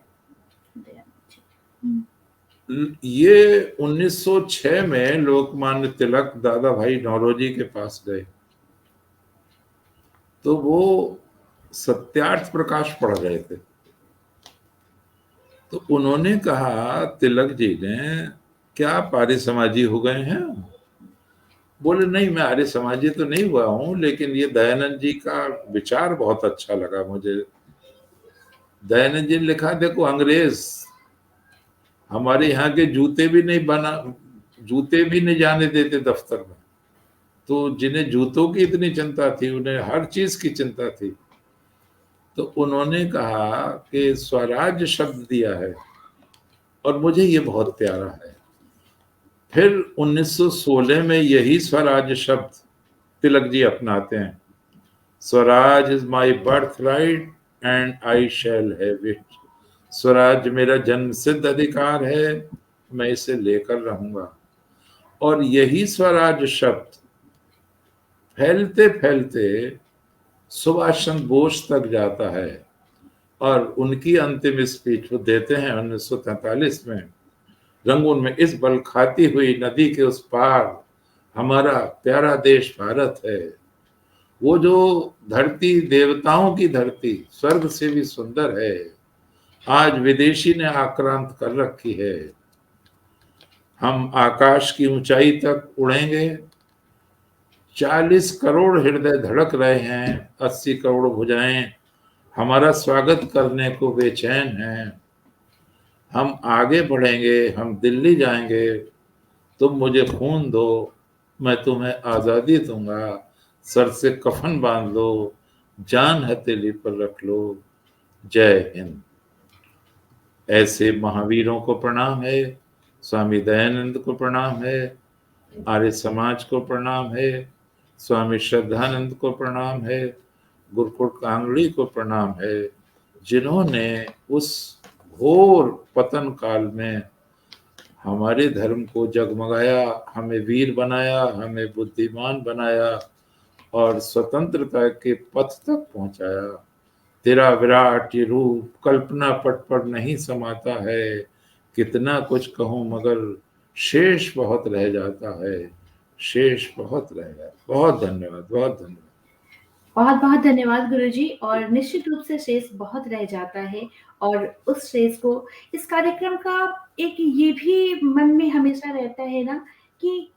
ये 1906 में लोकमान्य तिलक दादा भाई नौरोजी के पास गए, तो वो सत्यार्थ प्रकाश पढ़ रहे थे। तो उन्होंने कहा तिलक जी ने, क्या आप आर्य समाजी हो गए हैं? बोले नहीं, मैं आर्य समाजी तो नहीं हुआ हूं, लेकिन ये दयानंद जी का विचार बहुत अच्छा लगा मुझे। दयानंद जी ने लिखा, देखो अंग्रेज हमारे यहाँ के जूते भी नहीं जाने देते दफ्तर में, तो जिन्हें जूतों की इतनी चिंता थी, उन्हें हर चीज की चिंता थी। तो उन्होंने कहा कि स्वराज शब्द दिया है और मुझे ये बहुत प्यारा है। फिर 1916 में यही स्वराज शब्द तिलक जी अपनाते हैं। Swaraj is my birth right and I shall have it. Swaraj मेरा जन्म सिद्ध अधिकार है, मैं इसे लेकर रहूंगा। और यही स्वराज शब्द फैलते फैलते सुभाष चंद्र बोस तक जाता है और उनकी अंतिम स्पीच वो देते हैं 1943 में, रंगून में, इस बल खाती हुई नदी के उस पार हमारा प्यारा देश भारत है। वो जो धरती देवताओं की धरती, स्वर्ग से भी सुंदर है, आज विदेशी ने आक्रांत कर रखी है। हम आकाश की ऊंचाई तक उड़ेंगे। 40 करोड़ हृदय धड़क रहे हैं, 80 करोड़ भुजाएं हमारा स्वागत करने को बेचैन हैं। हम आगे बढ़ेंगे, हम दिल्ली जाएंगे, तुम मुझे खून दो, मैं तुम्हें आज़ादी दूंगा। सर से कफन बांध लो, जान हथेली पर रख लो, जय हिंद। ऐसे महावीरों को प्रणाम है, स्वामी दयानंद को प्रणाम है, आर्य समाज को प्रणाम है, स्वामी श्रद्धानंद को प्रणाम है, गुरुकुल कांगड़ी को प्रणाम है, जिन्होंने उस घोर पतन काल में हमारे धर्म को जगमगाया, हमें वीर बनाया, हमें बुद्धिमान बनाया और स्वतंत्रता के पथ तक पहुंचाया। तेरा विराट ये रूप कल्पना पट पर नहीं समाता है, कितना कुछ कहूं मगर शेष बहुत रह जाता है, शेष बहुत रह जाता। बहुत धन्यवाद, बहुत धन्यवाद। बहुत बहुत धन्यवाद गुरुजी। और निश्चित रूप से शेष बहुत रह जाता है, और उस शेष को, इस कार्यक्रम का एक ये भी मन में हमेशा रहता है ना, कि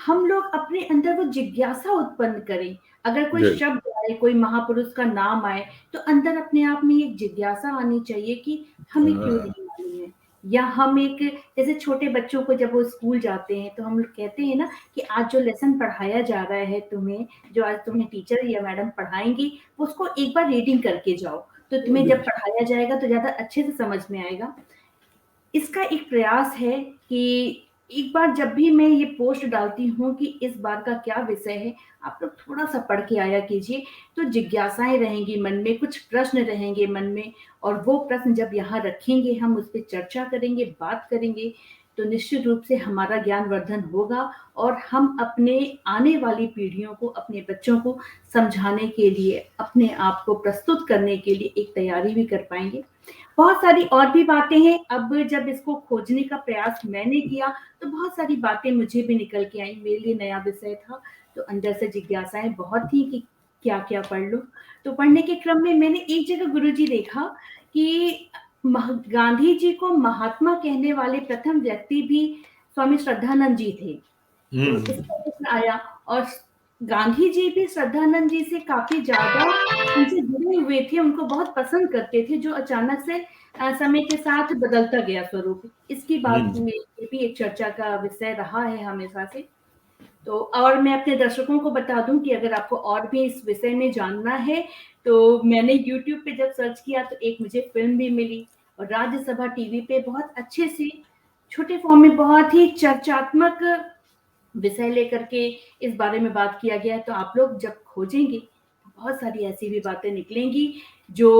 हम लोग अपने अंदर वो जिज्ञासा उत्पन्न करें। अगर कोई जी। शब्द आए, कोई महापुरुष का नाम आए, तो अंदर अपने आप में एक जिज्ञासा आनी चाहिए कि हमें क्यों हाँ, नहीं मालूम है। या हम एक, जैसे छोटे बच्चों को जब वो स्कूल जाते हैं तो हम लोग कहते हैं ना कि आज जो लेसन पढ़ाया जा रहा है तुम्हें, जो आज तुम्हें टीचर या मैडम पढ़ाएंगी, उसको एक बार रीडिंग करके जाओ, तो तुम्हें जब पढ़ाया जाएगा तो ज्यादा अच्छे से समझ में आएगा। इसका एक प्रयास है कि एक बार जब भी मैं ये पोस्ट डालती हूँ कि इस बार का क्या विषय है, आप लोग थोड़ा-सा पढ़ के आया कीजिए, तो जिज्ञासाएँ रहेंगी मन में, कुछ प्रश्न रहेंगे मन में, और वो प्रश्न जब यहाँ रखेंगे, हम उस पे चर्चा करेंगे, बात करेंगे, तो निश्चित रूप से हमारा ज्ञानवर्धन होगा और हम अपने आने वाली पीढ़ियों को, अपने बच्चों को समझाने के लिए, अपने आप को प्रस्तुत करने के लिए एक तैयारी भी कर पाएँगे। बहुत सारी और भी बातें हैं, अब जब इसको खोजने का प्रयास मैंने किया, तो बहुत सारी बातें मुझे भी निकल के आई, मेरे लिए नया विषय था, तो अंदर से जिज्ञासाएँ बहुत थी कि क्या-क्या पढ़ लूँ। तो पढ़ने के क्रम में मैंने एक जगह गुरुजी देखा कि गांधी जी को महात्मा कहने वाले प्रथम व्यक्ति भी स्वामी श्रद्धानंद जी थे। तो इसका जिक्र आया, और गांधी जी भी श्रद्धानंद जी से काफ़ी ज़्यादा उनसे जुड़े हुए थे, उनको बहुत पसंद करते थे, जो अचानक से समय के साथ बदलता गया स्वरूप। इसकी बात में ये भी एक चर्चा का विषय रहा है हमेशा से। तो और मैं अपने दर्शकों को बता दूँ कि अगर आपको और भी इस विषय में जानना है, तो मैंने यूट्यूब पे जब सर्च किया तो एक मुझे फ़िल्म भी मिली, और राज्यसभा टीवी पे बहुत अच्छे से छोटे फॉर्म में बहुत ही चर्चात्मक विषय लेकर के इस बारे में बात किया गया है। तो आप लोग जब खोजेंगे, तो बहुत सारी ऐसी भी बातें निकलेंगी जो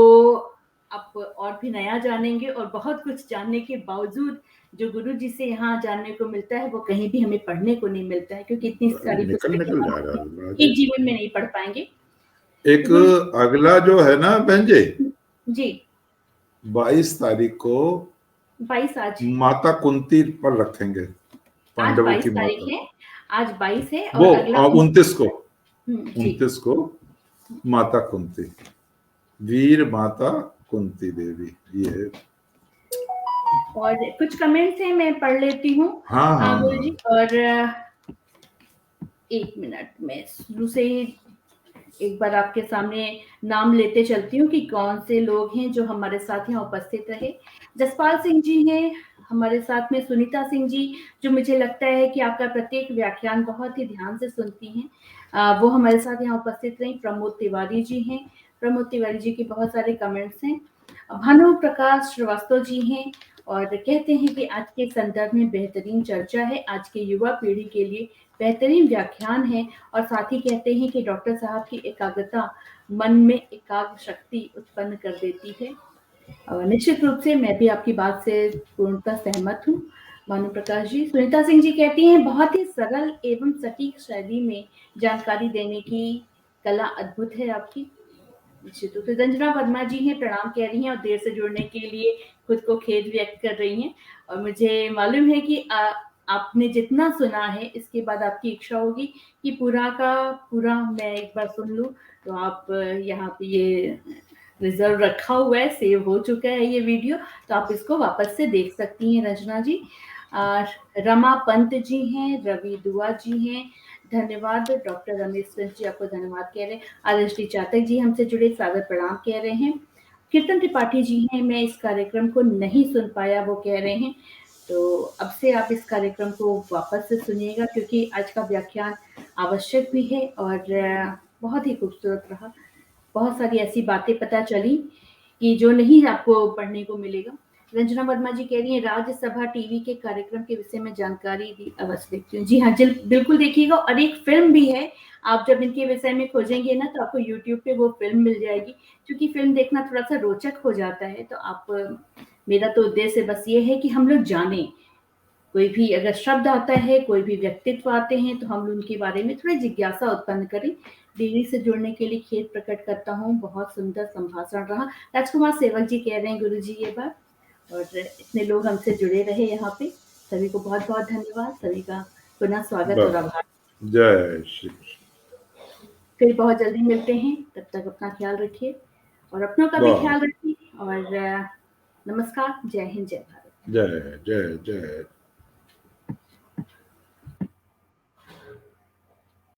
आप और भी नया जानेंगे, और बहुत कुछ जानने के बावजूद जो गुरुजी से यहाँ जानने को मिलता है, वो कहीं भी हमें पढ़ने को नहीं मिलता है, क्योंकि इतनी सारी निकल पुस्तकें जा रहा हम है एक जीवन में नहीं पढ़ पाएँगे। एक तो गुरुजी अगला जो है ना बहन जी, जी, 22 तारीख को 22 आज माता कुंती पर रखेंगे, आज पांडवों 22 की तारीख माता। है, आज 22 है वो और अगला 29 को, जी। 29 को माता कुंती, वीर माता कुंती देवी, ये और कुछ कमेंट्स हैं, मैं पढ़ लेती हूँ हाँ हाँ गुरुजी। हाँ, और 1 मिनट में शुरू से ही एक बार आपके सामने नाम लेते चलती हूँ कि कौन से लोग हैं जो हमारे साथ यहाँ उपस्थित रहे। जसपाल सिंह जी हैं हमारे साथ में, सुनीता सिंह जी, जो मुझे लगता है कि आपका प्रत्येक व्याख्यान बहुत ही ध्यान से सुनती हैं, वो हमारे साथ यहाँ उपस्थित रहीं। प्रमोद तिवारी जी हैं, प्रमोद तिवारी जी के बहुत सारे कमेंट्स हैं। भानु प्रकाश श्रीवास्तव जी हैं, और कहते हैं कि आज के संदर्भ में बेहतरीन चर्चा है, आज के युवा पीढ़ी के लिए बेहतरीन व्याख्यान है, और साथ ही कहते हैं कि डॉक्टर साहब की एकाग्रता मन में एकाग्र शक्ति उत्पन्न कर देती है। और निश्चित रूप से मैं भी आपकी बात से पूर्णतः सहमत हूँ भानु प्रकाश जी। सुनीता सिंह जी कहती हैं बहुत ही सरल एवं सटीक शैली में जानकारी देने की कला अद्भुत है आपकी। निश्चित रूप से रंजना वर्मा जी हैं, प्रणाम कह रही हैं, और देर से जुड़ने के लिए खुद को खेद व्यक्त कर रही हैं। और मुझे मालूम है कि आपने जितना सुना है, इसके बाद आपकी इच्छा होगी कि पूरा का पूरा मैं एक बार सुन लूँ। तो आप यहाँ पे ये रिजर्व रखा हुआ है, सेव हो चुका है ये वीडियो, तो आप इसको वापस से देख सकती हैं रंजना जी। रमा पंत जी हैं, रवि दुआ जी हैं, धन्यवाद। डॉक्टर रमेश सिंह जी आपको धन्यवाद कह रहे हैं। आरएसडी चातक जी हमसे जुड़े सादर प्रणाम कह रहे हैं। कीर्तन त्रिपाठी जी हैं, मैं इस कार्यक्रम को नहीं सुन पाया वो कह रहे हैं, तो अब से आप इस कार्यक्रम को वापस से सुनिएगा, क्योंकि आज का व्याख्यान आवश्यक भी है और बहुत ही खूबसूरत रहा। बहुत सारी ऐसी बातें पता चली कि जो नहीं आपको पढ़ने को मिलेगा। रंजना वर्मा जी कह रही हैं राज्यसभा टीवी के कार्यक्रम के विषय में जानकारी दी, अवश्य देखती हूँ। जी हाँ, बिल्कुल देखिएगा। और एक फिल्म भी है, आप जब इनके विषय में खोजेंगे ना तो आपको यूट्यूब पे वो फिल्म मिल जाएगी, क्योंकि फिल्म देखना थोड़ा सा रोचक हो जाता है। तो आप, मेरा तो उद्देश्य बस ये है कि हम लोग जानें, कोई भी अगर शब्द आता है, कोई भी व्यक्तित्व आते हैं, तो हम उनके बारे में थोड़ी जिज्ञासा उत्पन्न करें। डेली से जुड़ने के लिए खेद प्रकट करता हूँ, बहुत सुंदर संभाषण रहा। राजकुमार सेवक जी कह रहे हैं गुरु जी ये बात, और इतने लोग हमसे जुड़े रहे यहाँ पे, सभी को बहुत बहुत धन्यवाद, सभी का पुनः स्वागत और आभार। जय श्री कृष्ण। फिर बहुत जल्दी मिलते हैं, तब तक अपना ख्याल रखिए और अपनों का भी ख्याल रखिए। और नमस्कार, जय हिंद, जय भारत। जय जय जय।